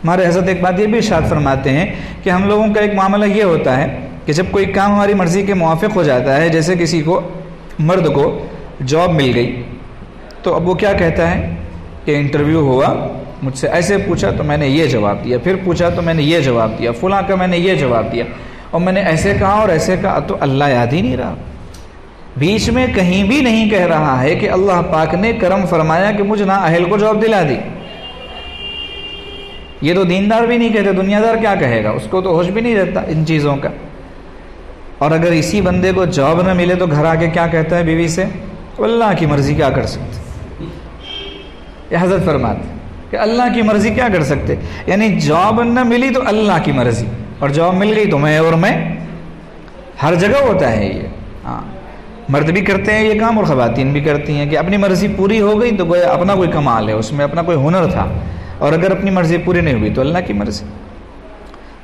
ہمارے حضرت ایک بات یہ بھی ارشاد فرماتے ہیں کہ ہم لوگوں کا ایک معاملہ یہ ہوتا ہے کہ جب کوئی کام ہماری مرضی کے موافق ہو جاتا ہے، جیسے کسی کو، مرد کو جاب مل گئی، تو اب وہ کیا کہتا ہے کہ انٹرویو ہوا، مجھ سے ایسے پوچھا تو میں نے یہ جواب دیا، پھر پوچھا تو میں نے یہ جواب دیا، فلاں کا میں نے یہ جواب دیا، اور میں نے ایسے کہا اور ایسے کہا، تو اللہ یاد ہی نہیں رہا۔ بیچ میں کہیں بھی نہیں کہہ رہا ہے کہ اللہ پاک نے کرم فرمایا کہ مجھ نااہل کو جواب دلا دی۔ یہ تو دیندار بھی نہیں کہتے، دنیا دار کیا کہے گا، اس کو تو ہوش بھی نہیں رہتا ان چیزوں کا۔ اور اگر اسی بندے کو جاب نہ ملے تو گھر آ کے کیا کہتا ہے بیوی سے، اللہ کی مرضی کیا کر سکتے۔ یہ حضرت فرماتے کہ اللہ کی مرضی کیا کر سکتے، یعنی جاب نہ ملی تو اللہ کی مرضی، اور جاب مل گئی تو میں اور میں۔ ہر جگہ ہوتا ہے یہ. ہاں مرد بھی کرتے ہیں یہ کام اور خواتین بھی کرتی ہیں کہ اپنی مرضی پوری ہو گئی تو گویا اپنا کوئی کمال ہے، اس میں اپنا کوئی ہنر تھا، اور اگر اپنی مرضی پوری نہیں ہوئی تو اللہ کی مرضی.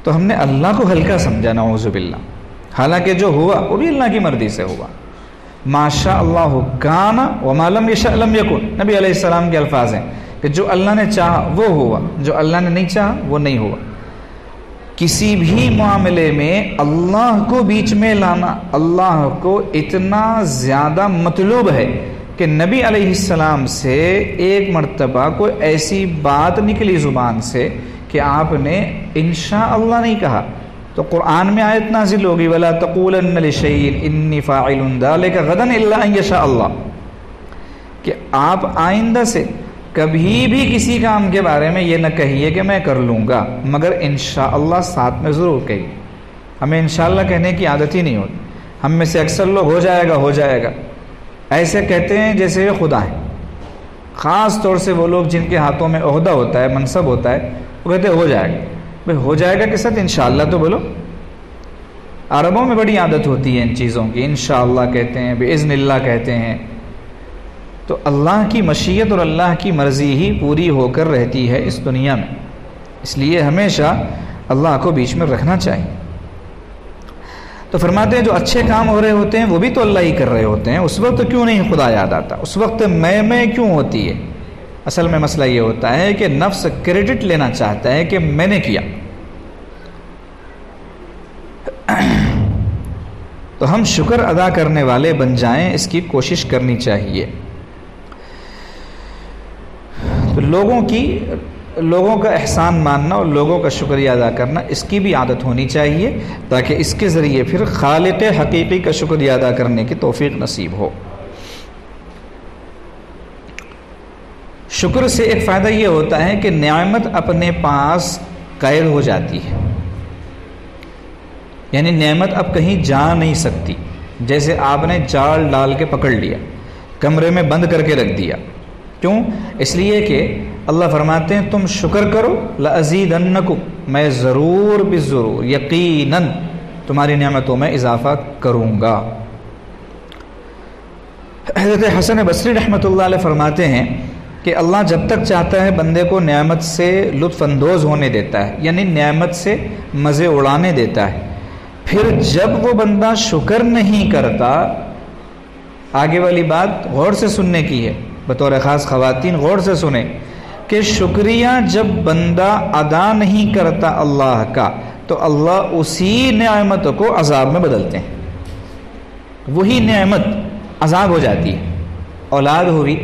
تو ہم نے اللہ کو ہلکا سمجھا، نعوذ باللہ، حالانکہ جو ہوا وہ بھی اللہ کی مرضی سے ہوا. ما شاء اللہ کان وما لم یشاء لم یکن، نبی علیہ السلام کے الفاظ ہیں کہ جو اللہ نے چاہا وہ ہوا، جو اللہ نے نہیں چاہا وہ نہیں ہوا. کسی بھی معاملے میں اللہ کو بیچ میں لانا اللہ کو اتنا زیادہ مطلوب ہے کہ نبی علیہ السلام سے ایک مرتبہ کوئی ایسی بات نکلی زبان سے کہ آپ نے انشاءاللہ نہیں کہا تو قرآن میں آیت نازل ہوگی وَلَا تَقُولَنَّ لِشَيْءٍ إِنِّي فَاعِلٌ ذَلِكَ غَدًا إِلَّا أَن يَشَاءَ اللَّهُ، کہ آپ آئندہ سے کبھی بھی کسی کام کے بارے میں یہ نہ کہیے کہ میں کر لوں گا مگر انشاءاللہ ساتھ میں ضرور کہیے. ہمیں انشاءاللہ کہنے کی عادت ہی نہیں ہوتی. ہم میں سے اکثر لوگ ہو جائے گا ایسے کہتے ہیں جیسے وہ خدا ہیں. خاص طور سے وہ لوگ جن کے ہاتھوں میں عہدہ ہوتا ہے، منصب ہوتا ہے، وہ کہتے ہیں ہو جائے گا. بھئی ہو جائے گا کے ساتھ انشاءاللہ تو بولو. عربوں میں بڑی عادت ہوتی ہے ان چیزوں کی، انشاءاللہ کہتے ہیں، بإذن اللہ کہتے ہیں. تو اللہ کی مشیت اور اللہ کی مرضی ہی پوری ہو کر رہتی ہے اس دنیا میں، اس لیے ہمیشہ اللہ کو بیچ میں رکھنا چاہیے. تو فرماتے ہیں جو اچھے کام ہو رہے ہوتے ہیں وہ بھی تو اللہ ہی کر رہے ہوتے ہیں، اس وقت کیوں نہیں خدا یاد آتا، اس وقت میں کیوں ہوتی ہے. اصل میں مسئلہ یہ ہوتا ہے کہ نفس کریڈٹ لینا چاہتا ہے کہ میں نے کیا. تو ہم شکر ادا کرنے والے بن جائیں، اس کی کوشش کرنی چاہیے. تو لوگوں کا احسان ماننا اور لوگوں کا شکریہ ادا کرنا، اس کی بھی عادت ہونی چاہیے تاکہ اس کے ذریعے پھر خالق حقیقی کا شکریہ ادا کرنے کی توفیق نصیب ہو. شکر سے ایک فائدہ یہ ہوتا ہے کہ نعمت اپنے پاس قید ہو جاتی ہے، یعنی نعمت اب کہیں جا نہیں سکتی. جیسے آپ نے جال ڈال کے پکڑ لیا، کمرے میں بند کر کے رکھ دیا. کیوں؟ اس لیے کہ اللہ فرماتے ہیں تم شکر کرو لَأَزِيدَنَّكُمْ، میں ضرور بضرور یقیناً تمہاری نعمتوں میں اضافہ کروں گا. حضرت حسن بصری رحمۃ اللہ علیہ فرماتے ہیں کہ اللہ جب تک چاہتا ہے بندے کو نعمت سے لطف اندوز ہونے دیتا ہے، یعنی نعمت سے مزے اڑانے دیتا ہے. پھر جب وہ بندہ شکر نہیں کرتا، آگے والی بات غور سے سننے کی ہے، بطور خاص خواتین غور سے سنیں کہ شکریہ جب بندہ ادا نہیں کرتا اللہ کا تو اللہ اسی نعمت کو عذاب میں بدلتے ہیں. وہی نعمت عذاب ہو جاتی ہے. اولاد ہوئی،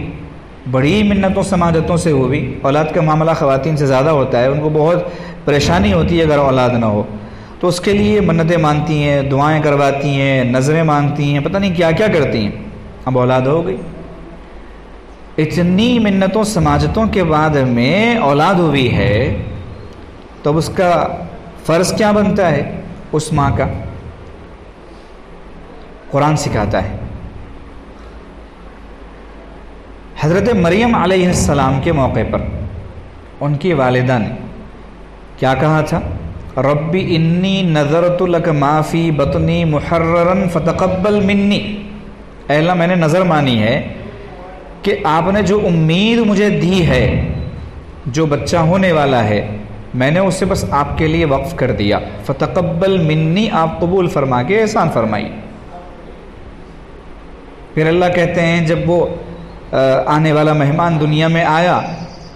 بڑی منتوں سماجتوں سے ہوئی. اولاد کا معاملہ خواتین سے زیادہ ہوتا ہے، ان کو بہت پریشانی ہوتی ہے اگر اولاد نہ ہو تو اس کے لیے منتیں مانتی ہیں، دعائیں کرواتی ہیں، نظریں مانگتی ہیں، پتہ نہیں کیا کیا کرتی ہیں. اب اولاد ہو گئی، اتنی منتوں سماجتوں کے بعد میں اولاد ہوئی ہے تو اب اس کا فرض کیا بنتا ہے اس ماں کا؟ قرآن سکھاتا ہے. حضرت مریم علیہ السلام کے موقع پر ان کی والدہ نے کیا کہا تھا؟ ربی انی نذرت لک ما فی بطنی محررا فتقبل منی. اے اللہ میں نے نظر مانی ہے کہ آپ نے جو امید مجھے دی ہے، جو بچہ ہونے والا ہے، میں نے اسے بس آپ کے لیے وقف کر دیا. فتقبل منی، آپ قبول فرما کے احسان فرمائی. پھر اللہ کہتے ہیں جب وہ آنے والا مہمان دنیا میں آیا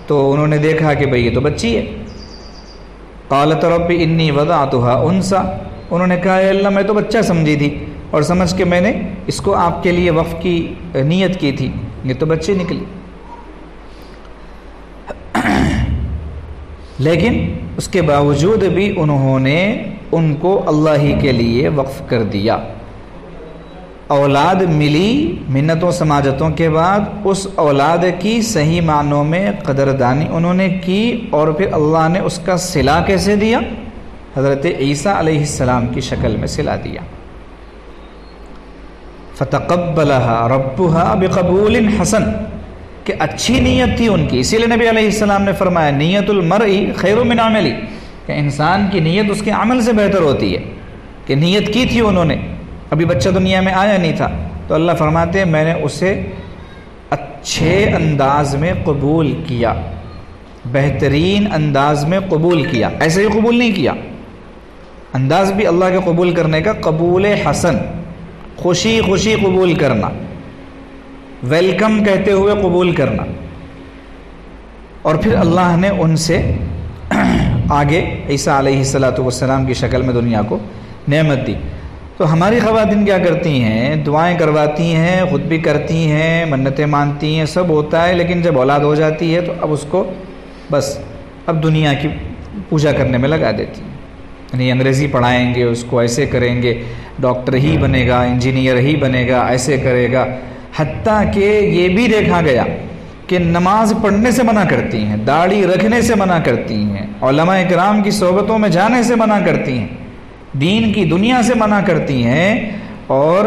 تو انہوں نے دیکھا کہ بھئی یہ تو بچی ہے. قالت رب انی وضعتها انثى، انہوں نے کہا اے اللہ میں تو بچہ سمجھی تھی اور سمجھ کے میں نے اس کو آپ کے لیے وقف کی نیت کی تھی، یہ تو بچے نکلی. لیکن اس کے باوجود بھی انہوں نے ان کو اللہ ہی کے لیے وقف کر دیا. اولاد ملی منتوں سماجتوں کے بعد، اس اولاد کی صحیح معنوں میں قدردانی انہوں نے کی اور پھر اللہ نے اس کا صلہ کیسے دیا؟ حضرت عیسیٰ علیہ السلام کی شکل میں صلہ دیا. فتقبلها ربها بقبول حسن، کہ اچھی نیت تھی ان کی. اسی لیے نبی علیہ السلام نے فرمایا نیت المرء خیر من عملی، کہ انسان کی نیت اس کے عمل سے بہتر ہوتی ہے. کہ نیت کی تھی انہوں نے ابھی بچہ دنیا میں آیا نہیں تھا، تو اللہ فرماتے ہیں میں نے اسے اچھے انداز میں قبول کیا، بہترین انداز میں قبول کیا، ایسے ہی قبول نہیں کیا، انداز بھی اللہ کے قبول کرنے کا قبول حسن، خوشی خوشی قبول کرنا، ویلکم کہتے ہوئے قبول کرنا۔ اور پھر اللہ نے ان سے آگے عیسیٰ علیہ السلام کی شکل میں دنیا کو نعمت دی۔ تو ہماری خواتین کیا کرتی ہیں؟ دعائیں کرواتی ہیں، خود بھی کرتی ہیں، منتیں مانتی ہیں، سب ہوتا ہے، لیکن جب اولاد ہو جاتی ہے تو اب اس کو بس اب دنیا کی پوجا کرنے میں لگا دیتی ہیں، یعنی انگریزی پڑھائیں گے، اس کو ایسے کریں گے، ڈاکٹر ہی بنے گا، انجینئر ہی بنے گا، ایسے کرے گا۔ حتیٰ کہ یہ بھی دیکھا گیا کہ نماز پڑھنے سے منع کرتی ہیں، داڑھی رکھنے سے منع کرتی ہیں، علماء کرام کی صحبتوں میں جانے سے منع کرتی ہیں، دین کی دنیا سے منع کرتی ہیں۔ اور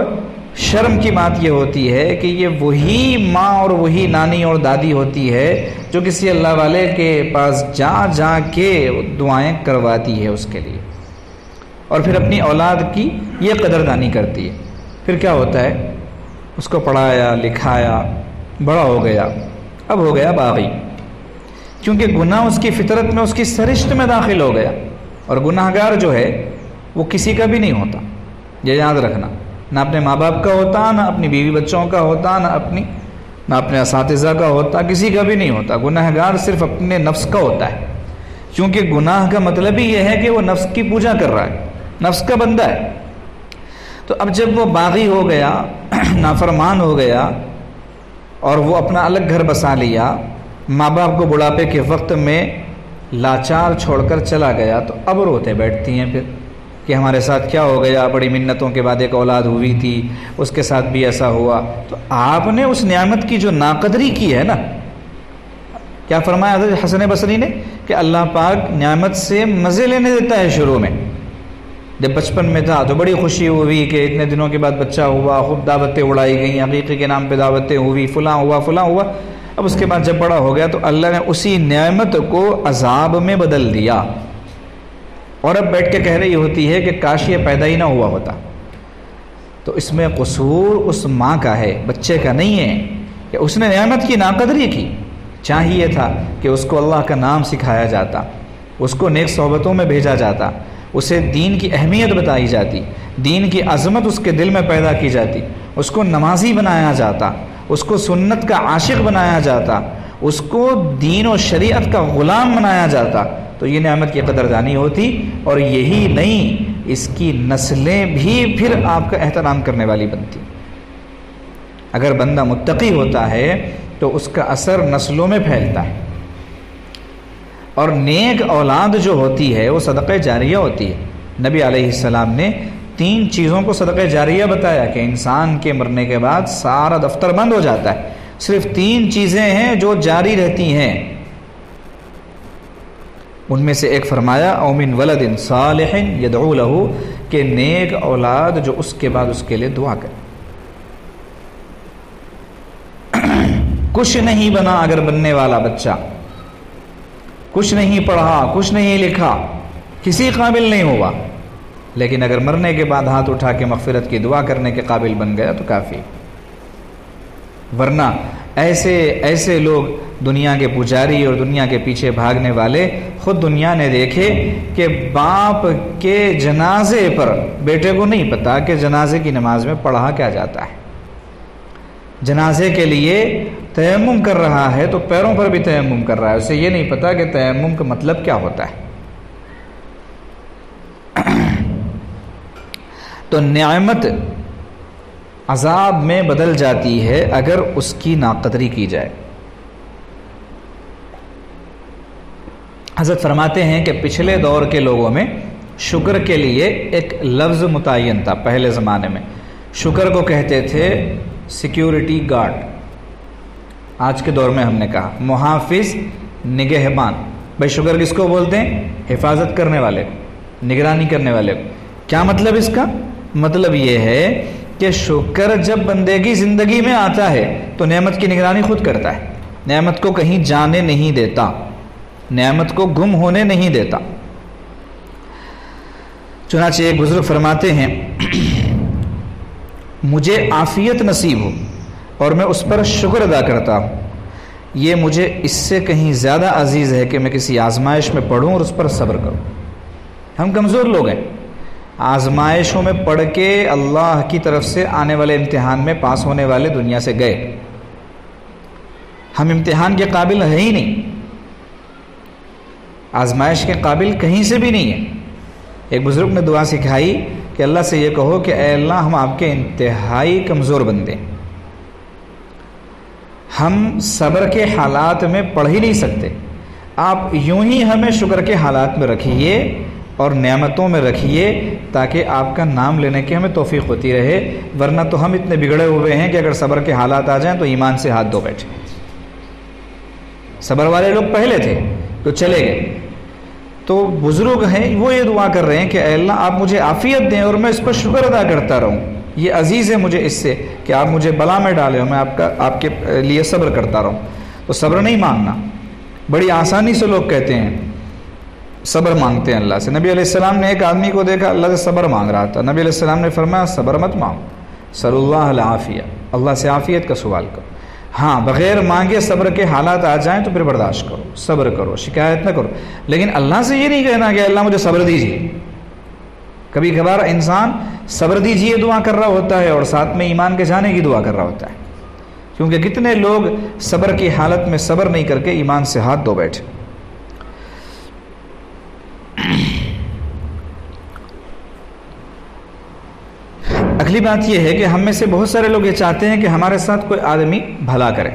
شرم کی بات یہ ہوتی ہے کہ یہ وہی ماں اور وہی نانی اور دادی ہوتی ہے جو کسی اللہ والے کے پاس جا جا کے دعائیں کرواتی ہے اس کے لیے، اور پھر اپنی اولاد کی یہ قدردانی کرتی ہے۔ پھر کیا ہوتا ہے؟ اس کو پڑھایا لکھایا، بڑا ہو گیا، اب ہو گیا باغی، کیونکہ گناہ اس کی فطرت میں، اس کی سرشت میں داخل ہو گیا۔ اور گناہ گار جو ہے وہ کسی کا بھی نہیں ہوتا، یہ یاد رکھنا، نہ اپنے ماں باپ کا ہوتا، نہ اپنی بیوی بچوں کا ہوتا، نہ اپنے اساتذہ کا ہوتا، کسی کا بھی نہیں ہوتا۔ گناہ گار صرف اپنے نفس کا ہوتا ہے، کیونکہ گناہ کا مطلب ہی یہ ہے کہ وہ نفس کی پوجا کر رہا ہے، نفس کا بندہ ہے۔ تو اب جب وہ باغی ہو گیا، نافرمان ہو گیا، اور وہ اپنا الگ گھر بسا لیا، ماں باپ کو بڑھاپے کے وقت میں لاچار چھوڑ کر چلا گیا، تو اب روتے بیٹھتی ہیں پھر کہ ہمارے ساتھ کیا ہو گیا، بڑی منتوں کے بعد ایک اولاد ہوئی تھی، اس کے ساتھ بھی ایسا ہوا۔ تو آپ نے اس نعمت کی جو ناقدری کی ہے نا، کیا فرمایا حضرت حسن بصری نے کہ اللہ پاک نعمت سے مزے لینے دیتا ہے۔ شروع میں جب بچپن میں تھا تو بڑی خوشی ہوئی کہ اتنے دنوں کے بعد بچہ ہوا، خوب دعوتیں اڑائی گئیں، عقیقے کے نام پہ دعوتیں ہوئی، فلاں ہوا فلاں ہوا۔ اب اس کے بعد جب بڑا ہو گیا تو اللہ نے اسی نعمت کو عذاب میں بدل دیا، اور اب بیٹھ کے کہہ رہی ہوتی ہے کہ کاش یہ پیدا ہی نہ ہوا ہوتا۔ تو اس میں قصور اس ماں کا ہے، بچے کا نہیں ہے، کہ اس نے نعمت کی ناقدری کی۔ چاہیے تھا کہ اس کو اللہ کا نام سکھایا جاتا، اس کو نیک صحبتوں میں بھیجا جاتا، اسے دین کی اہمیت بتائی جاتی، دین کی عظمت اس کے دل میں پیدا کی جاتی، اس کو نمازی بنایا جاتا، اس کو سنت کا عاشق بنایا جاتا، اس کو دین و شریعت کا غلام بنایا جاتا، تو یہ نعمت کی قدردانی ہوتی، اور یہی نہیں اس کی نسلیں بھی پھر آپ کا احترام کرنے والی بنتی۔ اگر بندہ متقی ہوتا ہے تو اس کا اثر نسلوں میں پھیلتا ہے، اور نیک اولاد جو ہوتی ہے وہ صدقہ جاریہ ہوتی ہے۔ نبی علیہ السلام نے 3 چیزوں کو صدقہ جاریہ بتایا کہ انسان کے مرنے کے بعد سارا دفتر بند ہو جاتا ہے، صرف 3 چیزیں ہیں جو جاری رہتی ہیں۔ ان میں سے ایک فرمایا او من ولد صالح یدعو لہ، کہ نیک اولاد جو اس کے بعد اس کے لیے دعا کرے۔ کچھ نہیں بنا اگر بننے والا بچہ، کچھ نہیں پڑھا، کچھ نہیں لکھا، کسی قابل نہیں ہوا، لیکن اگر مرنے کے بعد ہاتھ اٹھا کے مغفرت کی دعا کرنے کے قابل بن گیا تو کافی۔ ورنہ ایسے لوگ دنیا کے پجاری اور دنیا کے پیچھے بھاگنے والے، خود دنیا نے دیکھے کہ باپ کے جنازے پر بیٹے کو نہیں پتا کہ جنازے کی نماز میں پڑھا کیا جاتا ہے، جنازے کے لیے تیمم کر رہا ہے تو پیروں پر بھی تیمم کر رہا ہے، اسے یہ نہیں پتا کہ تیمم کا مطلب کیا ہوتا ہے۔ تو نعمت عذاب میں بدل جاتی ہے اگر اس کی ناقدری کی جائے۔ حضرت فرماتے ہیں کہ پچھلے دور کے لوگوں میں شکر کے لیے ایک لفظ متعین تھا۔ پہلے زمانے میں شکر کو کہتے تھے سیکیورٹی گارڈ، آج کے دور میں ہم نے کہا محافظ، نگہبان۔ بھائی شکر کس کو بولتے ہیں؟ حفاظت کرنے والے کو، نگرانی کرنے والے کو۔ کیا مطلب اس کا؟ مطلب یہ ہے کہ شکر جب بندے کی زندگی میں آتا ہے تو نعمت کی نگرانی خود کرتا ہے، نعمت کو کہیں جانے نہیں دیتا، نعمت کو گم ہونے نہیں دیتا۔ چنانچہ ایک بزرگ فرماتے ہیں مجھے عافیت نصیب ہو اور میں اس پر شکر ادا کرتا ہوں، یہ مجھے اس سے کہیں زیادہ عزیز ہے کہ میں کسی آزمائش میں پڑھوں اور اس پر صبر کروں۔ ہم کمزور لوگ ہیں، آزمائشوں میں پڑھ کے اللہ کی طرف سے آنے والے امتحان میں پاس ہونے والے دنیا سے گئے، ہم امتحان کے قابل ہیں ہی نہیں، آزمائش کے قابل کہیں سے بھی نہیں ہیں۔ ایک بزرگ نے دعا سکھائی کہ اللہ سے یہ کہو کہ اے اللہ ہم آپ کے انتہائی کمزور بندے، ہم صبر کے حالات میں پڑھ ہی نہیں سکتے، آپ یوں ہی ہمیں شکر کے حالات میں رکھیے اور نعمتوں میں رکھیے تاکہ آپ کا نام لینے کی ہمیں توفیق ہوتی رہے، ورنہ تو ہم اتنے بگڑے ہوئے ہیں کہ اگر صبر کے حالات آ جائیں تو ایمان سے ہاتھ دھو بیٹھے۔ صبر والے لوگ پہلے تھے تو چلے گئے، تو بزرگ ہیں وہ یہ دعا کر رہے ہیں کہ اے اللہ آپ مجھے عافیت دیں اور میں اس پر شکر ادا کرتا رہوں، یہ عزیز ہے مجھے اس سے کہ آپ مجھے بلا میں ڈالے اور میں آپ کے لیے صبر کرتا رہوں۔ تو صبر نہیں مانگنا، بڑی آسانی سے لوگ کہتے ہیں صبر مانگتے ہیں اللہ سے۔ نبی علیہ السلام نے ایک آدمی کو دیکھا اللہ سے صبر مانگ رہا تھا، نبی علیہ السلام نے فرمایا صبر مت مانگو، صلی اللہ العافیہ، اللہ سے عافیت کا سوال کرو، ہاں بغیر مانگے صبر کے حالات آ جائیں تو پھر برداشت کرو، صبر کرو، شکایت نہ کرو، لیکن اللہ سے یہ نہیں کہنا کہ اللہ مجھے صبر دیجیے۔ کبھی کبھار انسان صبر دیجیے دعا کر رہا ہوتا ہے اور ساتھ میں ایمان کے جانے کی دعا کر رہا ہوتا ہے، کیونکہ کتنے لوگ صبر کی حالت میں صبر نہیں کر کے ایمان سے ہاتھ دھو بیٹھے۔ اگلی بات یہ ہے کہ ہم میں سے بہت سارے لوگ یہ چاہتے ہیں کہ ہمارے ساتھ کوئی آدمی بھلا کرے،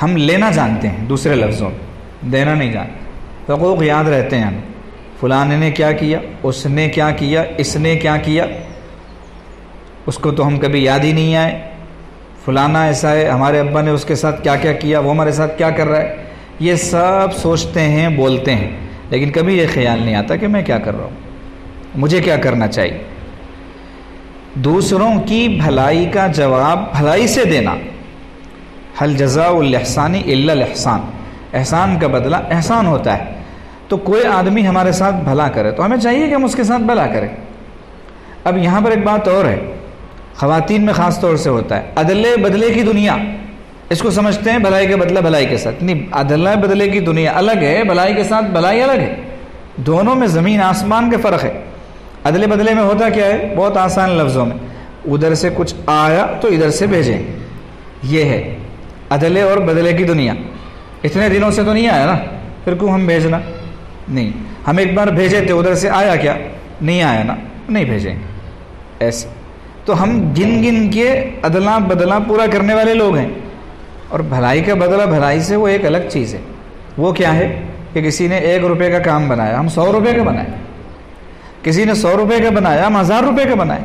ہم لینا جانتے ہیں، دوسرے لفظوں میں دینا نہیں جانتے، حقوق یاد رہتے ہیں ہمیں، فلاں نے کیا کیا، اس نے کیا کیا، اس نے کیا کیا، اس کو تو ہم کبھی یاد ہی نہیں آئے، فلانا ایسا ہے، ہمارے ابا نے اس کے ساتھ کیا کیا کیا، وہ ہمارے ساتھ کیا کر رہا ہے، یہ سب سوچتے ہیں بولتے ہیں، لیکن کبھی یہ خیال نہیں آتا کہ میں کیا کر رہا ہوں، مجھے کیا کرنا چاہیے۔ دوسروں کی بھلائی کا جواب بھلائی سے دینا، حل جزاء الاحسان الا الاحسان، احسان کا بدلہ احسان ہوتا ہے۔ تو کوئی آدمی ہمارے ساتھ بھلا کرے تو ہمیں چاہیے کہ ہم اس کے ساتھ بھلا کریں۔ اب یہاں پر ایک بات اور ہے، خواتین میں خاص طور سے ہوتا ہے، عدلے بدلے کی دنیا، اس کو سمجھتے ہیں بھلائی کا بدلہ بھلائی کے ساتھ، نہیں، عدلے بدلے کی دنیا الگ ہے، بھلائی کے ساتھ بھلائی الگ ہے، دونوں میں زمین آسمان کا فرق ہے۔ عدلے بدلے میں ہوتا کیا ہے، بہت آسان لفظوں میں، ادھر سے کچھ آیا تو ادھر سے بھیجیں، یہ ہے عدلے اور بدلے کی دنیا۔ اتنے دنوں سے تو نہیں آیا نا، پھر کیوں ہم بھیجنا، نہیں، ہم ایک بار بھیجے تھے ادھر سے آیا کیا، نہیں آیا نا، نہیں بھیجیں، ایسے تو ہم گن گن کے عدلہ بدلہ پورا کرنے والے لوگ ہیں، اور بھلائی کا بدلہ بھلائی سے وہ ایک الگ چیز ہے۔ وہ کیا ہے کہ کسی نے 1 روپے کا کام بنایا، ہم 100 روپے کا بنائے، کسی نے 100 روپے کا بنایا، ہم 1000 روپے کا بنائے،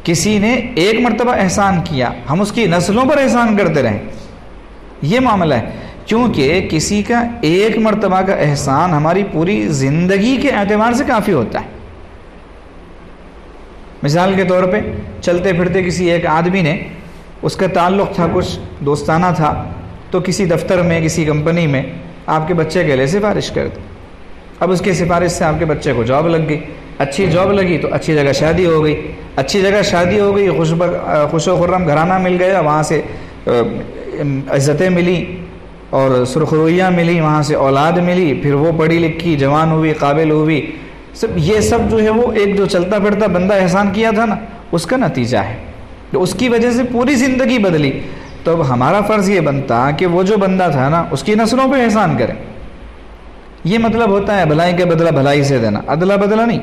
کسی نے 1 مرتبہ احسان کیا، ہم اس کی نسلوں پر احسان کرتے رہیں، یہ معاملہ ہے، کیونکہ کسی کا 1 مرتبہ کا احسان ہماری پوری زندگی کے اعتبار سے کافی ہوتا ہے۔ مثال کے طور پہ چلتے پھرتے کسی ایک آدمی نے، اس کا تعلق تھا کچھ دوستانہ تھا، تو کسی دفتر میں کسی کمپنی میں آپ کے بچے کے لیے سفارش کر دی، اب اس کی سفارش سے آپ کے بچے کو جاب لگ گئی، اچھی جاب لگی تو اچھی جگہ شادی ہو گئی، اچھی جگہ شادی ہو گئی، خوش و خرم گھرانہ مل گیا، وہاں سے عزتیں ملی اور سرخرویاں ملی، وہاں سے اولاد ملی، پھر وہ پڑھی لکھی جوان ہوئی، قابل ہوئی، یہ سب جو ہے وہ ایک جو چلتا پھرتا بندہ احسان کیا تھا نا، اس کا نتیجہ ہے، تو اس کی وجہ سے پوری زندگی بدلی۔ تو اب ہمارا فرض یہ بنتا کہ وہ جو بندہ تھا نا اس کی نسلوں پہ احسان کریں، یہ مطلب ہوتا ہے بھلائی کا بدلہ بھلائی سے دینا، عدلہ بدلہ نہیں۔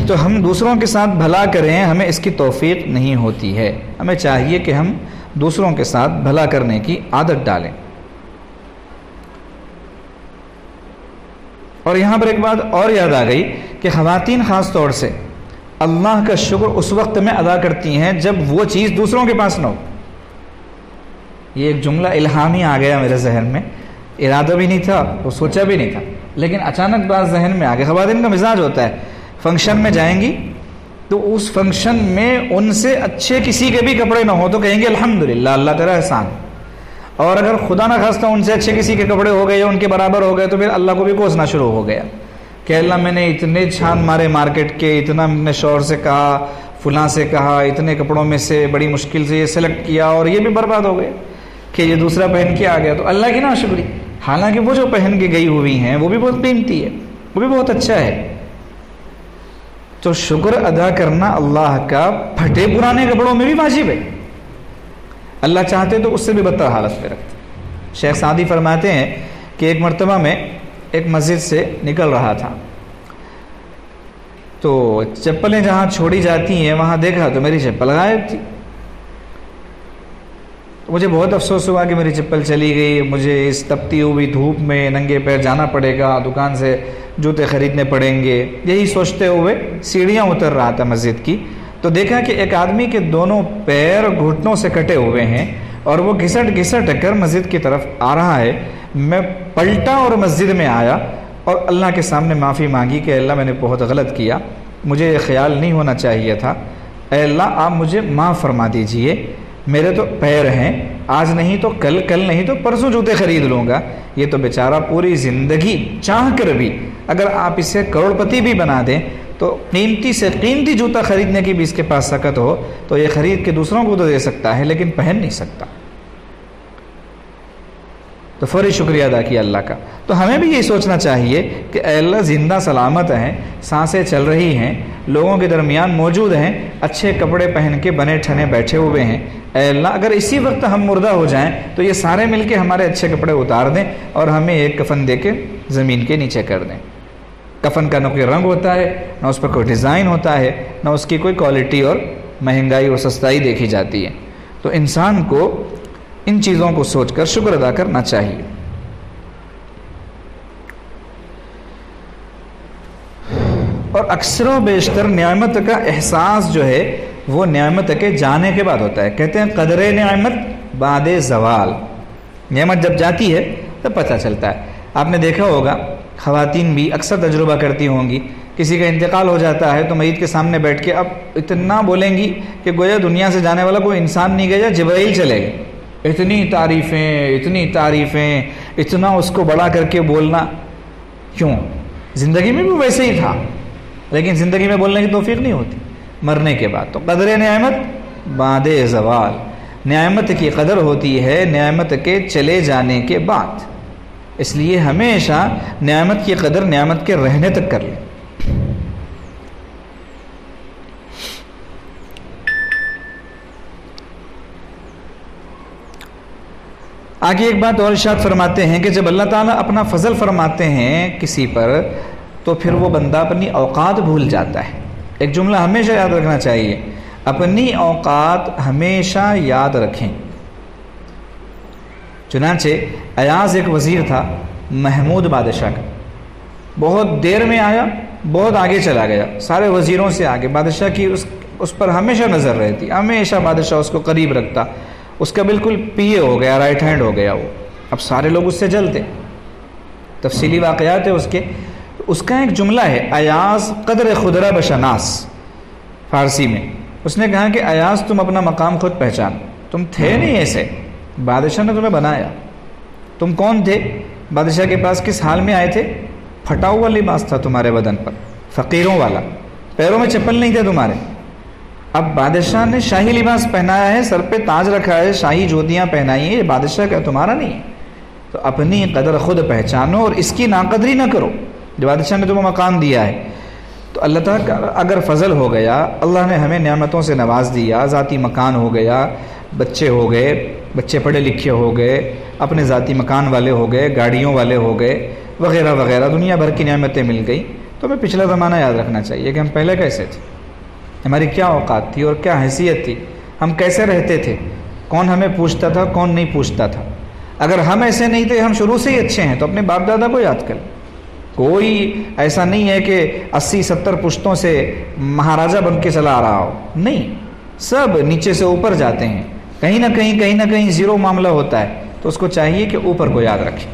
تو ہم دوسروں کے ساتھ بھلا کریں، ہمیں اس کی توفیق نہیں ہوتی ہے، ہمیں چاہیے کہ ہم دوسروں کے ساتھ بھلا کرنے کی عادت ڈالیں۔ اور یہاں پر ایک بات اور یاد آ گئی کہ خواتین خاص طور سے اللہ کا شکر اس وقت میں ادا کرتی ہیں جب وہ چیز دوسروں کے پاس نہ ہو۔ یہ ایک جملہ الہامی آ گیا میرے ذہن میں، ارادہ بھی نہیں تھا، وہ سوچا بھی نہیں تھا، لیکن اچانک بات ذہن میں آ گئی۔ خواتین کا مزاج ہوتا ہے، فنکشن میں جائیں گی تو اس فنکشن میں ان سے اچھے کسی کے بھی کپڑے نہ ہو تو کہیں گے الحمدللہ اللہ تیرا احسان، اور اگر خدا نہ خواستہ ان سے اچھے کسی کے کپڑے ہو گئے یا ان کے برابر ہو گئے تو پھر اللہ کو بھی کوسنا شروع ہو گیا۔ کہ اللہ میں نے اتنے چھان مارے مارکیٹ کے، اتنا میں نے شوہر سے کہا، فلاں سے کہا، اتنے کپڑوں میں سے بڑی مشکل سے یہ سلیکٹ کیا اور یہ بھی برباد ہو گئے کہ یہ دوسرا پہن کے آ گیا، تو اللہ کی ناشکری۔ حالانکہ وہ جو پہن کے گئی ہوئی ہیں وہ بھی بہت قیمتی ہے، وہ بھی بہت اچھا ہے۔ تو شکر ادا کرنا اللہ کا پھٹے پرانے کپڑوں میں بھی واجب ہے۔ اللہ چاہتے تو اس سے بھی بدتر حالت میں رکھتے۔ شیخ سعدی فرماتے ہیں کہ ایک مرتبہ میں ایک مسجد سے نکل رہا تھا، تو چپلیں جہاں چھوڑی جاتی ہیں وہاں دیکھا تو میری چپل غائب تھی۔ مجھے بہت افسوس ہوا کہ میری چپل چلی گئی، مجھے اس تپتی ہوئی دھوپ میں ننگے پیر جانا پڑے گا، دکان سے جوتے خریدنے پڑیں گے۔ یہی سوچتے ہوئے سیڑھیاں اتر رہا تھا مسجد کی، تو دیکھا کہ ایک آدمی کے دونوں پیر گھٹنوں سے کٹے ہوئے ہیں اور وہ گھسٹ گھسٹ کر مسجد کی طرف آ رہا ہے۔ میں پلٹا اور مسجد میں آیا اور اللہ کے سامنے معافی مانگی کہ اللہ میں نے بہت غلط کیا، مجھے یہ خیال نہیں ہونا چاہیے تھا، اے اللہ آپ مجھے معاف فرما دیجئے، میرے تو پیر ہیں، آج نہیں تو کل، کل نہیں تو پرسوں جوتے خرید لوں گا۔ یہ تو بیچارہ پوری زندگی چاہ کر بھی اگر آپ اسے کروڑ پتی بھی بنا دیں تو قیمتی سے قیمتی جوتا خریدنے کی بھی اس کے پاس سکت ہو تو یہ خرید کے دوسروں کو تو دے سکتا ہے لیکن پہن نہیں سکتا۔ تو فوری شکریہ ادا کیا اللہ کا۔ تو ہمیں بھی یہ سوچنا چاہیے کہ اے اللہ زندہ سلامت ہیں، سانسیں چل رہی ہیں، لوگوں کے درمیان موجود ہیں، اچھے کپڑے پہن کے بنے ٹھنے بیٹھے ہوئے ہیں، اے اللہ اگر اسی وقت ہم مردہ ہو جائیں تو یہ سارے مل کے ہمارے اچھے کپڑے اتار دیں اور ہمیں ایک کفن دے کے زمین کے نیچے کر دیں۔ کفن کا نہ کوئی رنگ ہوتا ہے، نہ اس پر کوئی ڈیزائن ہوتا ہے، نہ اس کی کوئی کوالٹی اور مہنگائی اور سستائی دیکھی جاتی ہے۔ تو انسان کو ان چیزوں کو سوچ کر شکر ادا کرنا چاہیے۔ اور اکثر و بیشتر نعمت کا احساس جو ہے وہ نعمت کے جانے کے بعد ہوتا ہے۔ کہتے ہیں قدر نعمت بعد زوال، نعمت جب جاتی ہے تب پتہ چلتا ہے۔ آپ نے دیکھا ہوگا خواتین بھی اکثر تجربہ کرتی ہوں گی، کسی کا انتقال ہو جاتا ہے تو میت کے سامنے بیٹھ کے اب اتنا بولیں گی کہ گویا دنیا سے جانے والا کوئی انسان نہیں گیا، جبرائیل چلے گئے۔ اتنی تعریفیں، اتنا اس کو بڑا کر کے بولنا۔ کیوں؟ زندگی میں بھی ویسے ہی تھا، لیکن زندگی میں بولنے کی توفیق نہیں ہوتی، مرنے کے بعد۔ تو قدر نعمت بعد زوال، نعمت کی قدر ہوتی ہے نعمت کے چلے جانے کے بعد۔ اس لیے ہمیشہ نعمت کی قدر نعمت کے رہنے تک کر لیں۔ آگے ایک بات اور ارشاد فرماتے ہیں کہ جب اللہ تعالیٰ اپنا فضل فرماتے ہیں کسی پر تو پھر وہ بندہ اپنی اوقات بھول جاتا ہے۔ ایک جملہ ہمیشہ یاد رکھنا چاہیے، اپنی اوقات ہمیشہ یاد رکھیں۔ چنانچہ ایاز ایک وزیر تھا محمود بادشاہ کا، بہت دیر میں آیا، بہت آگے چلا گیا، سارے وزیروں سے آگے، بادشاہ کی اس پر ہمیشہ نظر رہتی، ہمیشہ بادشاہ اس کو قریب رکھتا، اس کا بالکل پی اے ہو گیا، رائٹ ہینڈ ہو گیا وہ۔ اب سارے لوگ اس سے جلتے، تفصیلی واقعات ہے اس کے۔ اس کا ایک جملہ ہے ایاز قدر خدرہ بشناس، فارسی میں اس نے کہا کہ ایاز تم اپنا مقام خود پہچان، تم تھے نہیں ایسے، بادشاہ نے تمہیں بنایا۔ تم کون تھے؟ بادشاہ کے پاس کس حال میں آئے تھے؟ پھٹا ہوا لباس تھا تمہارے بدن پر، فقیروں والا، پیروں میں چپل نہیں تھے تمہارے۔ اب بادشاہ نے شاہی لباس پہنایا ہے، سر پہ تاج رکھا ہے، شاہی جوتیاں پہنائی ہیں، یہ بادشاہ کا تمہارا نہیں ہے۔ تو اپنی قدر خود پہچانو اور اس کی ناقدری نہ کرو جو بادشاہ نے تمہیں مقام دیا ہے۔ تو اللہ تعالیٰ کا اگر فضل ہو گیا، اللہ نے ہمیں نعمتوں سے نواز دیا، ذاتی مکان ہو گیا، بچے ہو گئے، بچے پڑھے لکھے ہو گئے، اپنے ذاتی مکان والے ہو گئے، گاڑیوں والے ہو گئے، وغیرہ وغیرہ، دنیا بھر کی نعمتیں مل گئی، تو ہمیں پچھلا زمانہ یاد رکھنا چاہیے کہ ہم پہلے کیسے تھے، ہماری کیا اوقات تھی اور کیا حیثیت تھی، ہم کیسے رہتے تھے، کون ہمیں پوچھتا تھا، کون نہیں پوچھتا تھا۔ اگر ہم ایسے نہیں تھے، ہم شروع سے ہی اچھے ہیں، تو اپنے باپ دادا کو یاد کر۔ کوئی ایسا نہیں ہے کہ 80-70 پشتوں سے مہاراجہ بن کے چلا آ رہا ہو، نہیں، سب نیچے سے اوپر جاتے ہیں، کہیں نہ کہیں زیرو معاملہ ہوتا ہے، تو اس کو چاہیے کہ اوپر کو یاد رکھیں۔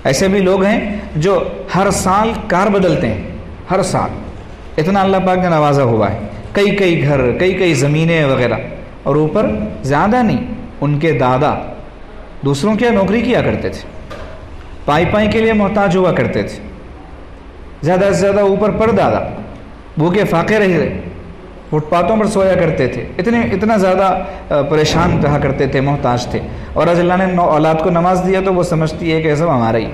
ایسے بھی لوگ ہیں جو ہر سال کار بدلتے ہیں، ہر سال، اتنا اللہ پاک نے نوازا ہوا ہے، کئی گھر، کئی زمینیں وغیرہ، اور اوپر زیادہ نہیں۔ ان کے دادا دوسروں کی نوکری کیا کرتے تھے، پائی کے لیے محتاج ہوا کرتے تھے، زیادہ سے زیادہ اوپر پردہ تھا، بھوکے فاقے رہے، فٹ پاتھوں پر سویا کرتے تھے، اتنا زیادہ پریشان رہا کرتے تھے، محتاج تھے. اور آج اللہ نے اولاد کو نماز دیا تو وہ سمجھتی ہے کہ یہ سب ہمارا ہی،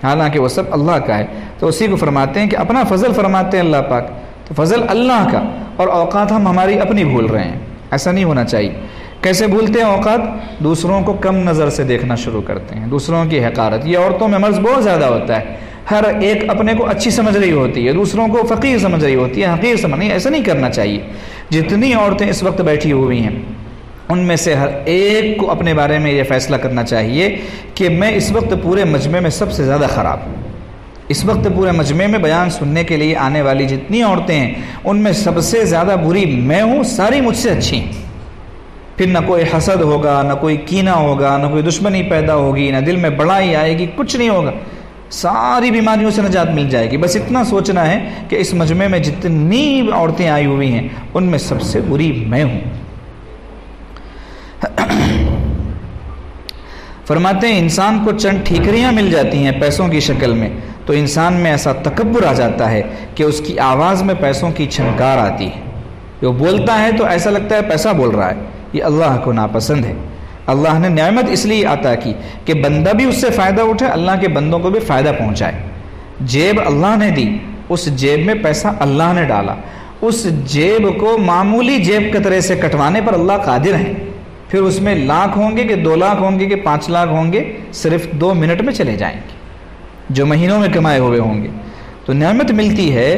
حالانکہ وہ سب اللہ کا ہے. تو اسی کو فرماتے ہیں کہ اپنا فضل فرماتے ہیں اللہ پاک، تو فضل اللہ کا، اور اوقات ہم ہماری اپنی بھول رہے ہیں. ایسا نہیں ہونا چاہیے. کیسے بھولتے ہیں اوقات؟ دوسروں کو کم نظر سے دیکھنا شروع کرتے ہیں، دوسروں کی حقارت. یہ عورتوں میں مرض بہت زیادہ ہوتا ہے، ہر ایک اپنے کو اچھی سمجھ رہی ہوتی ہے، دوسروں کو فقیر سمجھ رہی ہوتی ہے، حقیر سمجھ نہیں. ایسا نہیں کرنا چاہیے. جتنی عورتیں اس وقت بیٹھی ہوئی ہیں ان میں سے ہر ایک کو اپنے بارے میں یہ فیصلہ کرنا چاہیے کہ میں اس وقت پورے مجمع میں سب سے زیادہ خراب ہوں. اس وقت پورے مجمع میں بیان سننے کے لیے آنے والی جتنی عورتیں ہیں ان میں سب سے زیادہ بری میں ہوں، ساری مجھ سے اچھی ہیں. پھر نہ کوئی حسد ہوگا، نہ کوئی کینہ ہوگا، نہ کوئی دشمنی پیدا ہوگی، نہ دل میں بڑائی آئے گی، کچھ نہیں ہوگا. ساری بیماریوں سے نجات مل جائے گی. بس اتنا سوچنا ہے کہ اس مجمع میں جتنی عورتیں آئی ہوئی ہیں ان میں سب سے بری میں ہوں. فرماتے ہیں انسان کو چند ٹھیکریاں مل جاتی ہیں پیسوں کی شکل میں تو انسان میں ایسا تکبر آ جاتا ہے کہ اس کی آواز میں پیسوں کی چھنکار آتی ہے. وہ بولتا ہے تو ایسا لگتا ہے پیسہ بول رہا ہے. یہ اللہ کو ناپسند ہے. اللہ نے نعمت اس لیے عطا کی کہ بندہ بھی اس سے فائدہ اٹھے، اللہ کے بندوں کو بھی فائدہ پہنچائے. جیب اللہ نے دی، اس جیب میں پیسہ اللہ نے ڈالا. اس جیب کو معمولی جیب قطرے سے کٹوانے پر اللہ قادر ہیں. پھر اس میں لاکھ ہوں گے کہ 2 لاکھ ہوں گے کہ 5 لاکھ ہوں گے، صرف 2 منٹ میں چلے جائیں گے، جو مہینوں میں کمائے ہوئے ہوں گے. تو نعمت ملتی ہے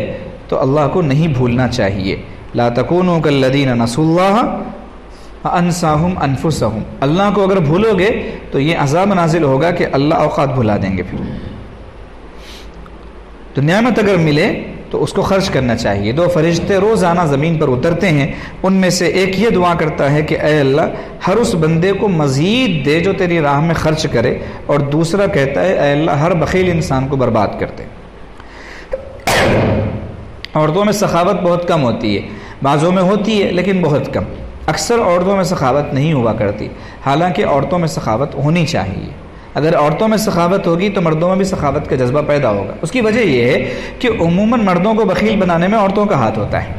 تو اللہ کو نہیں بھولنا چاہیے. لا تکونوا کالذین نسوا اللہ انساہم انفسہم. اللہ کو اگر بھولو گے تو یہ عذاب نازل ہوگا کہ اللہ اوقات بھلا دیں گے. پھر تو نعمت اگر ملے تو اس کو خرچ کرنا چاہیے. 2 فرشتے روزانہ زمین پر اترتے ہیں، ان میں سے ایک یہ دعا کرتا ہے کہ اے اللہ ہر اس بندے کو مزید دے جو تیری راہ میں خرچ کرے، اور دوسرا کہتا ہے اے اللہ ہر بخیل انسان کو برباد کر دے. عورتوں میں سخاوت بہت کم ہوتی ہے، بعضوں میں ہوتی ہے لیکن بہت کم. اکثر عورتوں میں سخاوت نہیں ہوا کرتی، حالانکہ عورتوں میں سخاوت ہونی چاہیے. اگر عورتوں میں سخاوت ہوگی تو مردوں میں بھی سخاوت کا جذبہ پیدا ہوگا. اس کی وجہ یہ ہے کہ عموماً مردوں کو بخیل بنانے میں عورتوں کا ہاتھ ہوتا ہے.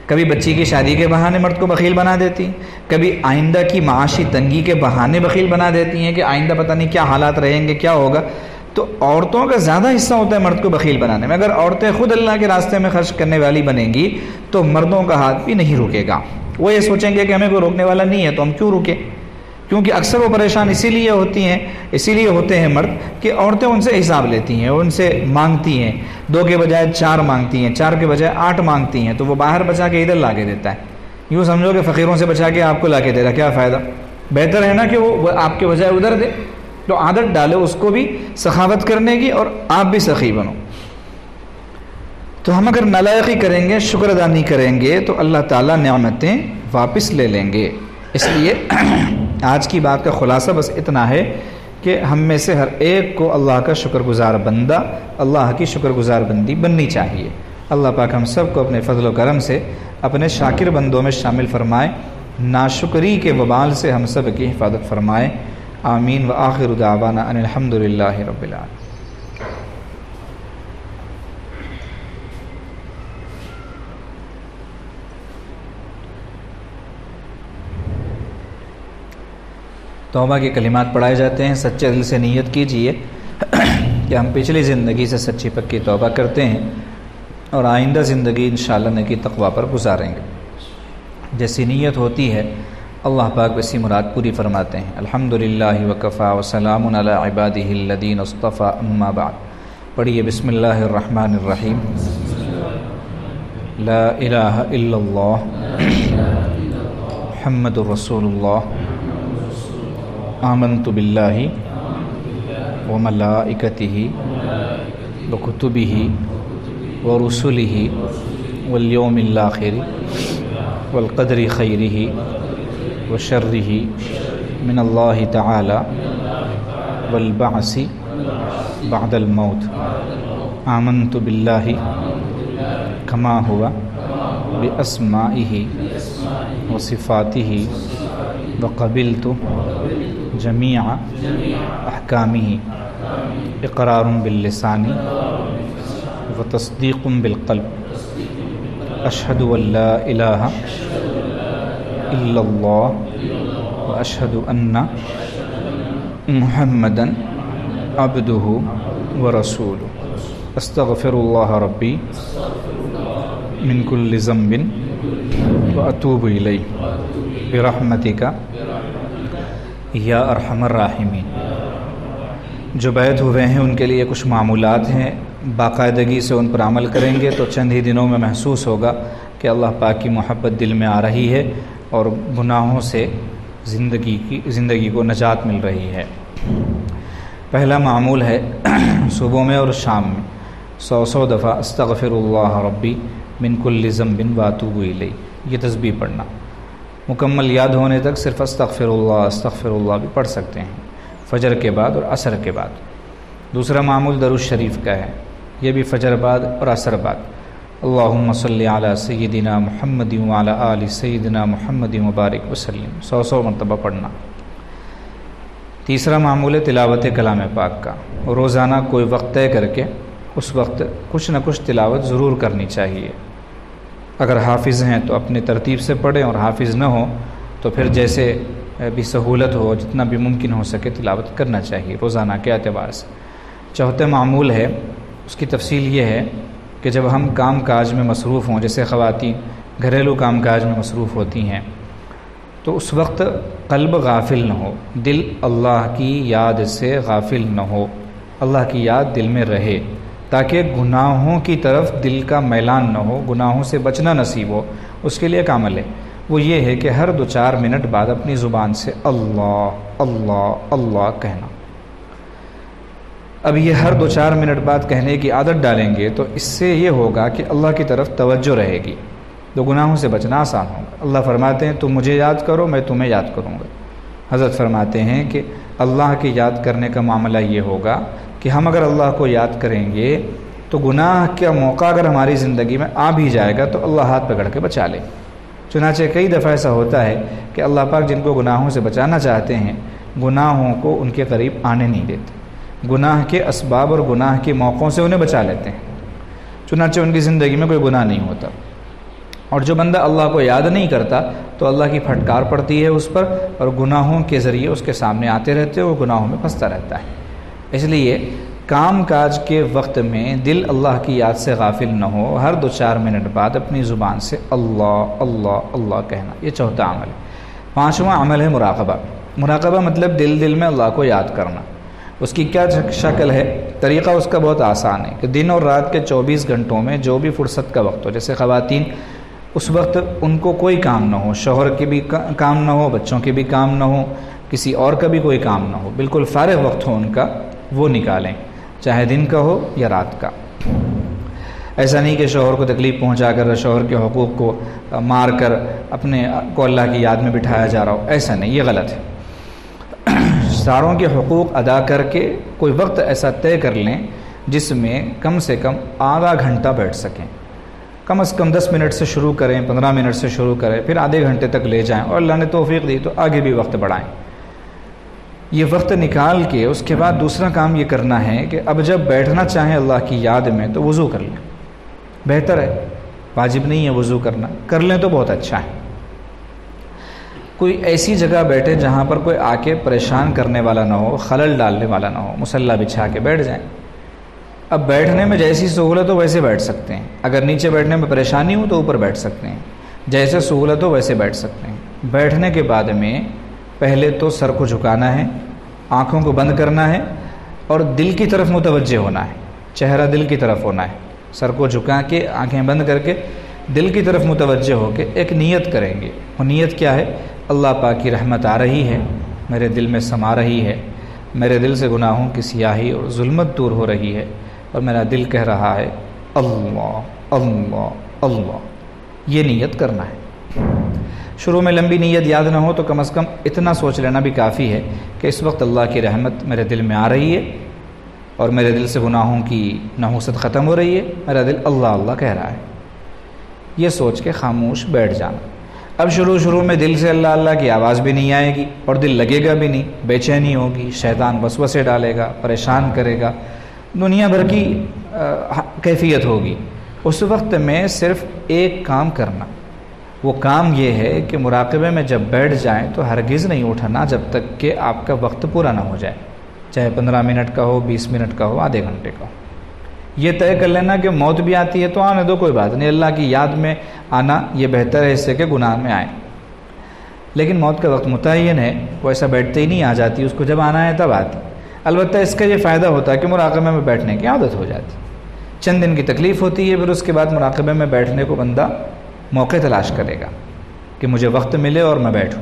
کبھی بچی کی شادی کے بہانے مرد کو بخیل بنا دیتی، کبھی آئندہ کی معاشی تنگی کے بہانے بخیل بنا دیتی ہیں کہ آئندہ پتہ نہیں کیا حالات رہیں گے، کیا ہوگا. تو عورتوں کا زیادہ حصہ ہوتا ہے مرد کو بخیل بنانے میں. اگر عورتیں خود اللہ کے راستے میں خرچ کرنے والی بنیں گی تو مردوں کا ہاتھ بھی نہیں رکے گا. وہ یہ سوچیں گے کہ ہمیں کوئی روکنے والا نہیں ہے تو ہم کیوں رکیں. کیونکہ اکثر وہ پریشان اسی لیے ہوتے ہیں مرد کہ عورتیں ان سے حساب لیتی ہیں، ان سے مانگتی ہیں، 2 کے بجائے 4 مانگتی ہیں، 4 کے بجائے 8 مانگتی ہیں، تو وہ باہر بچا کے ادھر لا کے دیتا ہے. یوں سمجھو کہ فقیروں سے بچا کے آپ کو لا کے دے رہا، کیا فائدہ. بہتر ہے نا کہ وہ آپ کے بجائے ادھر دے. تو عادت ڈالو اس کو بھی سخاوت کرنے کی اور آپ بھی سخی بنو. تو ہم اگر نالائقی کریں گے، شکر ادا نہیں کریں گے تو اللہ تعالیٰ نعمتیں واپس لے لیں گے. اس لیے آج کی بات کا خلاصہ بس اتنا ہے کہ ہم میں سے ہر ایک کو اللہ کا شکر گزار بندہ، اللہ کی شکر گزار بندی بننی چاہیے. اللہ پاک ہم سب کو اپنے فضل و کرم سے اپنے شاکر بندوں میں شامل فرمائے، ناشکری کے وبال سے ہم سب کی حفاظت فرمائے. آمین. وآخر دعوانا ان الحمد للہ رب العالمین. توبہ کے کلمات پڑھائے جاتے ہیں. سچے دل سے نیت کیجئے کہ ہم پچھلی زندگی سے سچی پکی توبہ کرتے ہیں اور آئندہ زندگی انشاءاللہ نیکی تقویٰ پر گزاریں گے. جیسی نیت ہوتی ہے اللہ پاک ویسی مراد پوری فرماتے ہیں. الحمدللہ وکفا وسلام علی عبادہ الذین اصطفیٰ. اما بعد. پڑھیے بسم اللہ الرحمن الرحیم. لا الہ الا اللہ محمد رسول اللہ. آمنت باللہ وملائکتہ وکتبہ ورسلہ والیوم الآخر والقدر خیرہ وشرہ من اللہ تعالی والبعث بعد الموت. آمنت باللہ کما ہوا باسمائہ وصفاتہ وقبلت جمیع احکامہ. اقرار باللسان وتصدیق بالقلب اشہد ان لا الہ الا اللہ واشہد ان محمدً عبدہ ورسولہ استغفر اللہ ربی من کل ذنب واتوب الیہ برحمتک یا ارحم الراحمین۔ جو بیعت ہوئے ہیں ان کے لیے کچھ معمولات ہیں، باقاعدگی سے ان پر عمل کریں گے تو چند ہی دنوں میں محسوس ہوگا کہ اللہ پاک کی محبت دل میں آ رہی ہے اور گناہوں سے زندگی کو نجات مل رہی ہے۔ پہلا معمول ہے صبح میں اور شام میں 100 دفعہ استغفر اللہ ربی من کل ذنب واتوب الیہ، یہ تسبیح پڑھنا۔ مکمل یاد ہونے تک صرف استغفر اللہ بھی پڑھ سکتے ہیں، فجر کے بعد اور عصر کے بعد۔ دوسرا معمول درود شریف کا ہے، یہ بھی فجر بعد اور عصر بعد۔ اللہم صلی علی سیدنا محمد وعلی آل سیدنا محمد وبارک وسلم، 100 مرتبہ پڑھنا۔ تیسرا معمول ہے تلاوت کلام پاک کا، روزانہ کوئی وقت طے کر کے اس وقت کچھ نہ کچھ تلاوت ضرور کرنی چاہیے۔ اگر حافظ ہیں تو اپنے ترتیب سے پڑھیں، اور حافظ نہ ہو تو پھر جیسے بھی سہولت ہو جتنا بھی ممکن ہو سکے تلاوت کرنا چاہیے روزانہ کے اعتبار سے۔ چوتھا معمول ہے، اس کی تفصیل یہ ہے کہ جب ہم کام کاج میں مصروف ہوں، جیسے خواتین گھریلو کام کاج میں مصروف ہوتی ہیں، تو اس وقت قلب غافل نہ ہو، دل اللہ کی یاد سے غافل نہ ہو، اللہ کی یاد دل میں رہے، تاکہ گناہوں کی طرف دل کا میلان نہ ہو، گناہوں سے بچنا نصیب ہو۔ اس کے لیے ایک عمل ہے، وہ یہ ہے کہ ہر 2-4 منٹ بعد اپنی زبان سے اللہ اللہ اللہ کہنا۔ اب یہ ہر 2-4 منٹ بعد کہنے کی عادت ڈالیں گے تو اس سے یہ ہوگا کہ اللہ کی طرف توجہ رہے گی، تو گناہوں سے بچنا آسان ہوگا۔ اللہ فرماتے ہیں تم مجھے یاد کرو، میں تمہیں یاد کروں گا۔ حضرت فرماتے ہیں کہ اللہ کی یاد کرنے کا معاملہ یہ ہوگا کہ ہم اگر اللہ کو یاد کریں گے تو گناہ کا موقع اگر ہماری زندگی میں آ بھی جائے گا تو اللہ ہاتھ پکڑ کے بچا لے۔ چنانچہ کئی دفعہ ایسا ہوتا ہے کہ اللہ پاک جن کو گناہوں سے بچانا چاہتے ہیں، گناہوں کو ان کے قریب آنے نہیں دیتے، گناہ کے اسباب اور گناہ کے موقعوں سے انہیں بچا لیتے ہیں، چنانچہ ان کی زندگی میں کوئی گناہ نہیں ہوتا۔ اور جو بندہ اللہ کو یاد نہیں کرتا تو اللہ کی پھٹکار پڑتی ہے اس پر، اور گناہوں کے ذریعے اس کے سامنے آتے رہتے ہیں، وہ گناہوں میں پھنستا رہتا ہے۔ اس لیے کام کاج کے وقت میں دل اللہ کی یاد سے غافل نہ ہو، ہر 2-4 منٹ بعد اپنی زبان سے اللہ اللہ اللہ کہنا، یہ چوتھا عمل ہے۔ 5واں عمل ہے مراقبہ۔ مراقبہ مطلب دل میں اللہ کو یاد کرنا۔ اس کی کیا شکل ہے؟ طریقہ اس کا بہت آسان ہے کہ دن اور رات کے 24 گھنٹوں میں جو بھی فرصت کا وقت ہو، جیسے خواتین اس وقت ان کو کوئی کام نہ ہو، شوہر کے بھی کام نہ ہو، بچوں کے بھی کام نہ ہو، کسی اور کا بھی کوئی کام نہ ہو، بالکل فارغ وقت ہو ان کا، وہ نکالیں، چاہے دن کا ہو یا رات کا۔ ایسا نہیں کہ شوہر کو تکلیف پہنچا کر، شوہر کے حقوق کو مار کر اپنے کو اللہ کی یاد میں بٹھایا جا رہا ہو، ایسا نہیں، یہ غلط ہے۔ ساروں کے حقوق ادا کر کے کوئی وقت ایسا طے کر لیں جس میں کم سے کم آدھا گھنٹہ بیٹھ سکیں، کم از کم 10 منٹ سے شروع کریں، 15 منٹ سے شروع کریں، پھر آدھے گھنٹے تک لے جائیں، اور اللہ نے توفیق دی تو آگے بھی وقت بڑھائیں۔ یہ وقت نکال کے اس کے بعد دوسرا کام یہ کرنا ہے کہ اب جب بیٹھنا چاہیں اللہ کی یاد میں تو وضو کر لیں، بہتر ہے، واجب نہیں ہے وضو کرنا، کر لیں تو بہت اچھا ہے۔ کوئی ایسی جگہ بیٹھے جہاں پر کوئی آ کے پریشان کرنے والا نہ ہو، خلل ڈالنے والا نہ ہو، مصلی بچھا کے بیٹھ جائیں۔ اب بیٹھنے میں جیسی سہولت ہو ویسے بیٹھ سکتے ہیں، اگر نیچے بیٹھنے میں پریشانی ہو تو اوپر بیٹھ سکتے ہیں، جیسے سہولت ہو ویسے بیٹھ سکتے ہیں۔ بیٹھنے کے بعد میں پہلے تو سر کو جھکانا ہے، آنکھوں کو بند کرنا ہے، اور دل کی طرف متوجہ ہونا ہے، چہرہ دل کی طرف ہونا ہے، سر کو جھکا کے آنکھیں بند کر کے دل کی طرف متوجہ ہو کے ایک نیت کریں گے۔ وہ نیت کیا ہے؟ اللہ پاک کی رحمت آ رہی ہے، میرے دل میں سما رہی ہے، میرے دل سے گناہوں کی سیاہی اور ظلمت دور ہو رہی ہے، اور میرا دل کہہ رہا ہے اللہ اللہ اللہ۔ یہ نیت کرنا ہے۔ شروع میں لمبی نیت یاد نہ ہو تو کم از کم اتنا سوچ لینا بھی کافی ہے کہ اس وقت اللہ کی رحمت میرے دل میں آ رہی ہے، اور میرے دل سے گناہوں کی نحوست ختم ہو رہی ہے، میرا دل اللہ اللہ کہہ رہا ہے۔ یہ سوچ کے خاموش بیٹھ جانا۔ اب شروع میں دل سے اللہ اللہ کی آواز بھی نہیں آئے گی، اور دل لگے گا بھی نہیں، بے چینی ہوگی، شیطان وسوسے ڈالے گا، پریشان کرے گا، دنیا بھر کی کیفیت ہوگی، اس وقت میں صرف ایک کام کرنا، وہ کام یہ ہے کہ مراقبے میں جب بیٹھ جائیں تو ہرگز نہیں اٹھنا جب تک کہ آپ کا وقت پورا نہ ہو جائے، چاہے 15 منٹ کا ہو، 20 منٹ کا ہو، آدھے گھنٹے کا ہو۔ یہ طے کر لینا کہ موت بھی آتی ہے تو آنے دو، کوئی بات نہیں، اللہ کی یاد میں آنا یہ بہتر ہے اس سے کہ گناہ میں آئیں، لیکن موت کا وقت متعین ہے، وہ ایسا بیٹھتے ہی نہیں آ جاتی، اس کو جب آنا ہے تب آتی۔ البتہ اس کا یہ فائدہ ہوتا ہے کہ مراقبے میں بیٹھنے کی عادت ہو جاتی، چند دن کی تکلیف ہوتی ہے، پھر اس کے بعد مراقبے میں بیٹھنے کو بندہ موقع تلاش کرے گا کہ مجھے وقت ملے اور میں بیٹھوں۔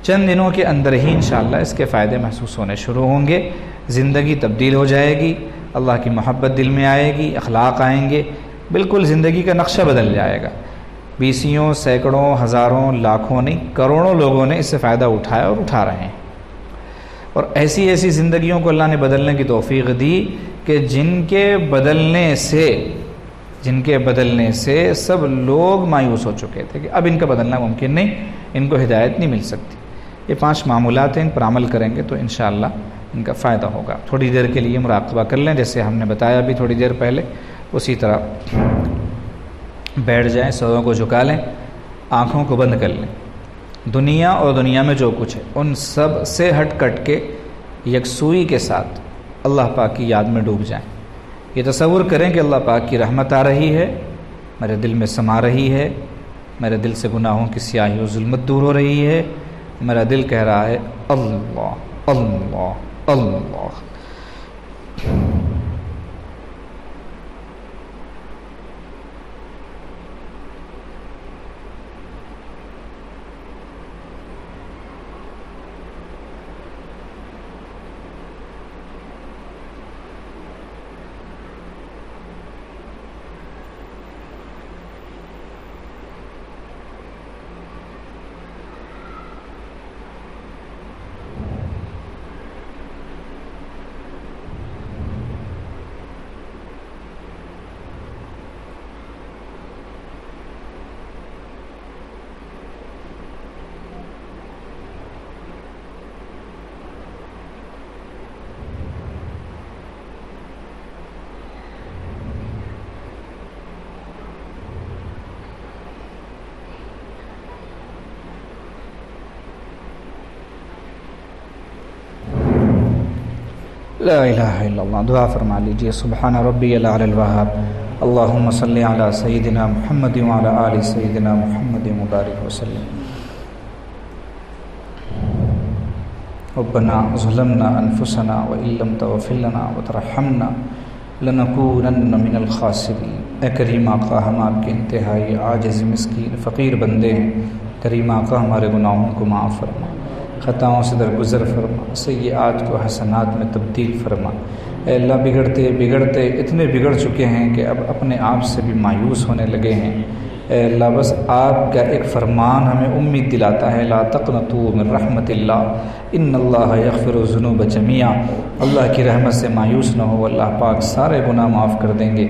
چند دنوں کے اندر ہی انشاءاللہ اس کے فائدے محسوس ہونے شروع ہوں گے، زندگی تبدیل ہو جائے گی، اللہ کی محبت دل میں آئے گی، اخلاق آئیں گے، بالکل زندگی کا نقشہ بدل جائے گا۔ بیسیوں، سینکڑوں، ہزاروں، لاکھوں نہیں، کروڑوں لوگوں نے اس سے فائدہ اٹھایا اور اٹھا رہے ہیں، اور ایسی ایسی زندگیوں کو اللہ نے بدلنے کی توفیق دی کہ جن کے بدلنے سے سب لوگ مایوس ہو چکے تھے کہ اب ان کا بدلنا ممکن نہیں، ان کو ہدایت نہیں مل سکتی۔ یہ 5 معمولات ہیں، ان پر عمل کریں گے تو انشاءاللہ ان کا فائدہ ہوگا۔ تھوڑی دیر کے لیے مراقبہ کر لیں، جیسے ہم نے بتایا بھی تھوڑی دیر پہلے، اسی طرح بیٹھ جائیں، سروں کو جھکا لیں، آنکھوں کو بند کر لیں، دنیا اور دنیا میں جو کچھ ہے ان سب سے ہٹ کٹ کے یکسوئی کے ساتھ اللہ پاک کی یاد میں ڈوب جائیں۔ یہ تصور کریں کہ اللہ پاک کی رحمت آ رہی ہے، میرے دل میں سما رہی ہے، میرے دل سے گناہوں کی سیاہی و ظلمت دور ہو رہی ہے، میرا دل کہہ رہا ہے اللہ اللہ اللہ۔ لا الہ الا اللہ، دعا فرما لیجئے۔ سبحان ربی العلی الوہاب، اللہم صلی علی سیدنا محمد وعلی آل سیدنا محمد مبارک وسلم۔ ربنا ظلمنا انفسنا وان لم تغفر لنا وترحمنا لنکونن من الخاسرین۔ اے کریم آقا، ہم آپ کے انتہائی عاجز مسکین فقیر بندے ہیں، کریم آقا ہمارے گناہوں کو معاف فرما، خطاؤں سے درگزر فرما، سیئات کو حسنات میں تبدیل فرما۔ اے اللہ، بگڑتے بگڑتے اتنے بگڑ چکے ہیں کہ اب اپنے آپ سے بھی مایوس ہونے لگے ہیں۔ اے اللہ، بس آپ کا ایک فرمان ہمیں امید دلاتا ہے، لا تقنطوا من رحمت اللہ ان اللہ یغفر الذنوب جميعا۔ اللہ کی رحمت سے مایوس نہ ہو، اللہ پاک سارے گناہ معاف کر دیں گے۔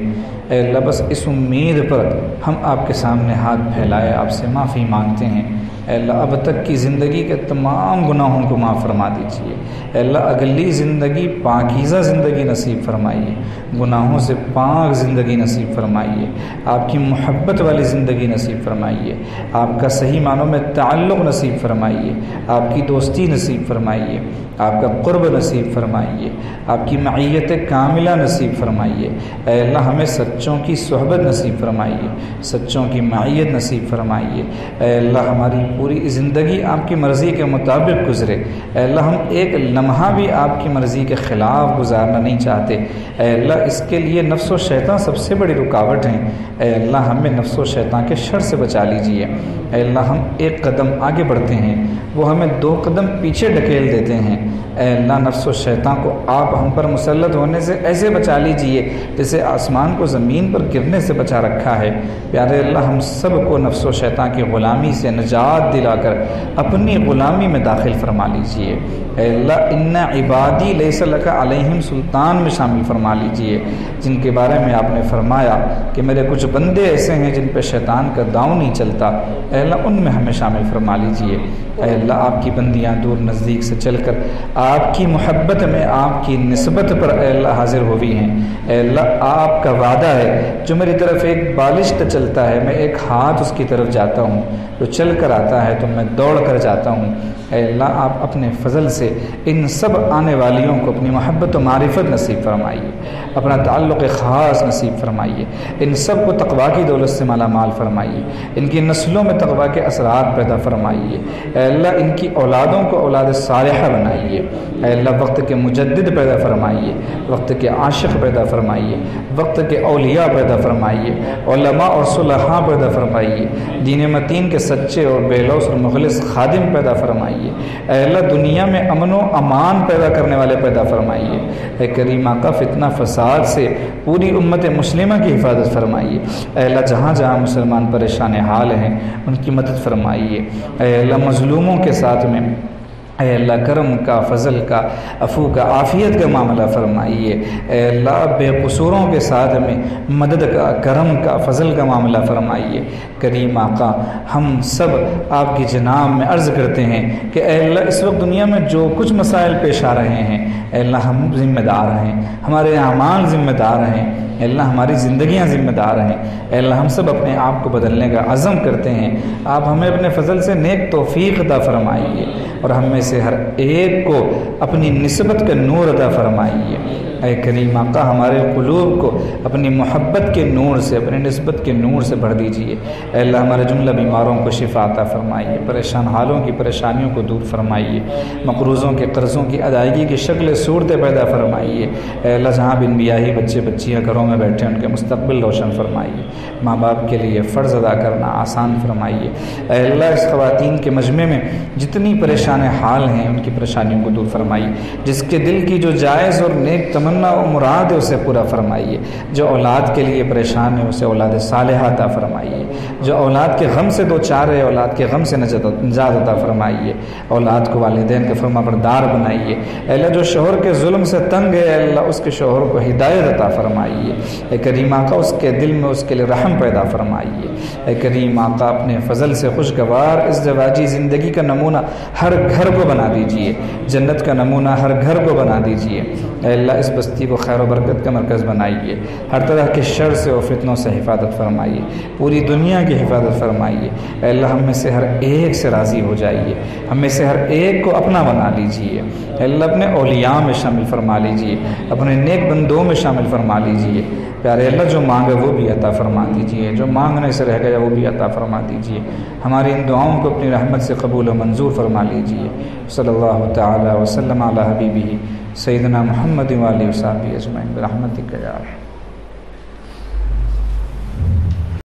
اے اللہ، بس اس امید پر ہم آپ کے سامنے ہاتھ پھیلائے آپ سے معافی مانگتے ہیں۔ اے اللہ، اب تک کی زندگی کے تمام گناہوں کو معاف فرما دیجیے۔ اے اللہ، اگلی زندگی پاکیزہ زندگی نصیب فرمائیے، گناہوں سے پاک زندگی نصیب فرمائیے، آپ کی محبت والی زندگی نصیب فرمائیے، آپ کا صحیح معنوں میں تعلق نصیب فرمائیے، آپ کی دوستی نصیب فرمائیے، آپ کا قرب نصیب فرمائیے، آپ کی معیت کاملہ نصیب فرمائیے۔ اے اللہ، ہمیں سچوں کی صحبت نصیب فرمائیے، سچوں کی معیت نصیب فرمائیے۔ اے اللہ، ہماری پوری زندگی آپ کی مرضی کے مطابق گزرے۔ اے اللہ، ہم ایک لمحہ بھی آپ کی مرضی کے خلاف گزارنا نہیں چاہتے۔ اے اللہ، اس کے لیے نفس و شیطان سب سے بڑی رکاوٹ ہیں۔ اے اللہ، ہمیں نفس و شیطان کے شر سے بچا لیجیے۔ اے اللہ، ہم ایک قدم آگے بڑھتے ہیں، وہ ہمیں 2 قدم پیچھے ڈھکیل دیتے ہیں۔ اے اللہ، نفس و شیطان کو آپ ہم پر مسلط ہونے سے ایسے بچا لیجیے جیسے آسمان کو زمین پر گرنے سے بچا رکھا ہے۔ پیارے اللہ، ہم سب کو نفس و شیطان کی غلامی سے نجات ہاتھ دلا کر اپنی غلامی میں داخل فرما لیجئے۔ اے اللہ ان عبادی لیس لک علیہم سلطان میں شامل فرما لیجئے، جن کے بارے میں آپ نے فرمایا کہ میرے کچھ بندے ایسے ہیں جن پہ شیطان کا داؤں نہیں چلتا، اے اللہ ان میں ہمیں شامل فرما لیجئے۔ اے اللہ آپ کی بندیاں دور نزدیک سے چل کر آپ کی محبت میں آپ کی نسبت پر اے اللہ حاضر ہوئی ہیں۔ اے اللہ آپ کا وعدہ ہے جو میری طرف ایک بالشت چلتا ہے میں ایک ہاتھ اس کی طرف جاتا ہوں، جو چل کر آتا ہے تو میں دوڑ کر جاتا ہوں۔ اے اللہ آپ اپنے فضل سے ان سب آنے والیوں کو اپنی محبت و معرفت نصیب فرمائیے، اپنا تعلق خاص نصیب فرمائیے، ان سب کو تقویٰ کی دولت سے مالا مال فرمائیے، ان کی نسلوں میں تقویٰ کے اثرات پیدا فرمائیے۔ اے اللہ ان کی اولادوں کو اولاد صالحہ بنائیے۔ اے اللہ وقت کے مجدد پیدا فرمائیے، وقت کے عاشق پیدا فرمائیے، وقت کے اولیاء پیدا فرمائیے، علماء اور صلحاء پیدا فرمائیے، دین متین کے سچے اور بے لوث اور مخلص خادم پیدا فرمائیے۔ اے اللہ دنیا میں امن و امان پیدا کرنے والے پیدا فرمائیے۔ اے کریم آقا فتنہ فساد سے پوری امت مسلمہ کی حفاظت فرمائیے۔ اے اللہ جہاں جہاں مسلمان پریشان حال ہیں ان کی مدد فرمائیے۔ اے اللہ مظلوموں کے ساتھ میں اے اللہ کرم کا، فضل کا، عفو کا، عافیت کا معاملہ فرمائیے۔ اے اللہ بے قصوروں کے ساتھ میں مدد کا، کرم کا، فضل کا معاملہ فرمائیے۔ کریم آقا ہم سب آپ کی جناب میں عرض کرتے ہیں کہ اے اللہ اس وقت دنیا میں جو کچھ مسائل پیش آ رہے ہیں اے اللہ ہم ذمہ دار ہیں، ہمارے اعمال ذمہ دار ہیں، اے اللہ ہماری زندگیاں ذمہ دار ہیں۔ اے اللہ ہم سب اپنے آپ کو بدلنے کا عزم کرتے ہیں، آپ ہمیں اپنے فضل سے نیک توفیق عطا فرمائیے اور ہم میں سے ہر ایک کو اپنی نسبت کا نور عطا فرمائیے۔ اے کریم آقا ہمارے قلوب کو اپنی محبت کے نور سے، اپنی نسبت کے نور سے بھر دیجیے۔ اے اللہ ہمارے جملہ بیماروں کو شفا عطا فرمائیے، پریشان حالوں کی پریشانیوں کو دور فرمائیے، مقروضوں کے قرضوں کی ادائیگی کی شکل صورتیں پیدا فرمائیے۔ اے اللہ جہاں بن بیاہی بچے بچیاں گھروں میں بیٹھے ان کے مستقبل روشن فرمائیے، ماں باپ کے لیے فرض ادا کرنا آسان فرمائیے۔ اے اللہ اس خواتین کے مجمع میں جتنی پریشان حال ہیں ان کی پریشانیوں کو دور فرمائیے، جس کے دل کی جو جائز اور نیک تمنا و مراد ہے اسے پورا فرمائیے، جو اولاد کے لیے پریشان ہے اسے اولاد صالحہ عطا فرمائیے، جو اولاد کے غم سے دو چار ہے اولاد کے غم سے نجات عطا فرمائیے، اولاد کو والدین کے فرما بردار بنائیے۔ اے اللہ جو شوہر کے ظلم سے تنگ ہے اے اللہ اس کے شوہر کو ہدایت عطا فرمائیے۔ اے کریم آقا اس کے دل میں اس کے لیے رحم پیدا فرمائیے۔ اے کریم آقا اپنے فضل سے خوشگوار ازدواجی زندگی کا نمونہ ہر گھر کو بنا دیجیے، جنت کا نمونہ ہر گھر کو بنا دیجیے۔ اے اللہ اس بستی کو خیر و برکت کا مرکز بنائیے، ہر طرح کے شر سے اور فتنوں سے حفاظت فرمائیے، پوری دنیا کی حفاظت فرمائیے۔ اے اللہ ہم میں سے ہر ایک سے راضی ہو جائیے، ہم میں سے ہر ایک کو اپنا بنا لیجیے۔ اے اللہ اپنے اولیاء میں شامل فرما لیجیے، اپنے نیک بندوں میں شامل فرما لیجیے۔ پیارے اللہ جو مانگے وہ بھی عطا فرما دیجیے، جو مانگنے سے رہ گیا وہ بھی عطا فرما دیجیے۔ ہماری ان دعاؤں کو اپنی رحمت سے قبول و منظور فرما لیجیے۔ صلی اللہ تعالی وسلم علی حبیبہ سیدنا محمد و آلہ وصحبہ اجمعین برحمتک یا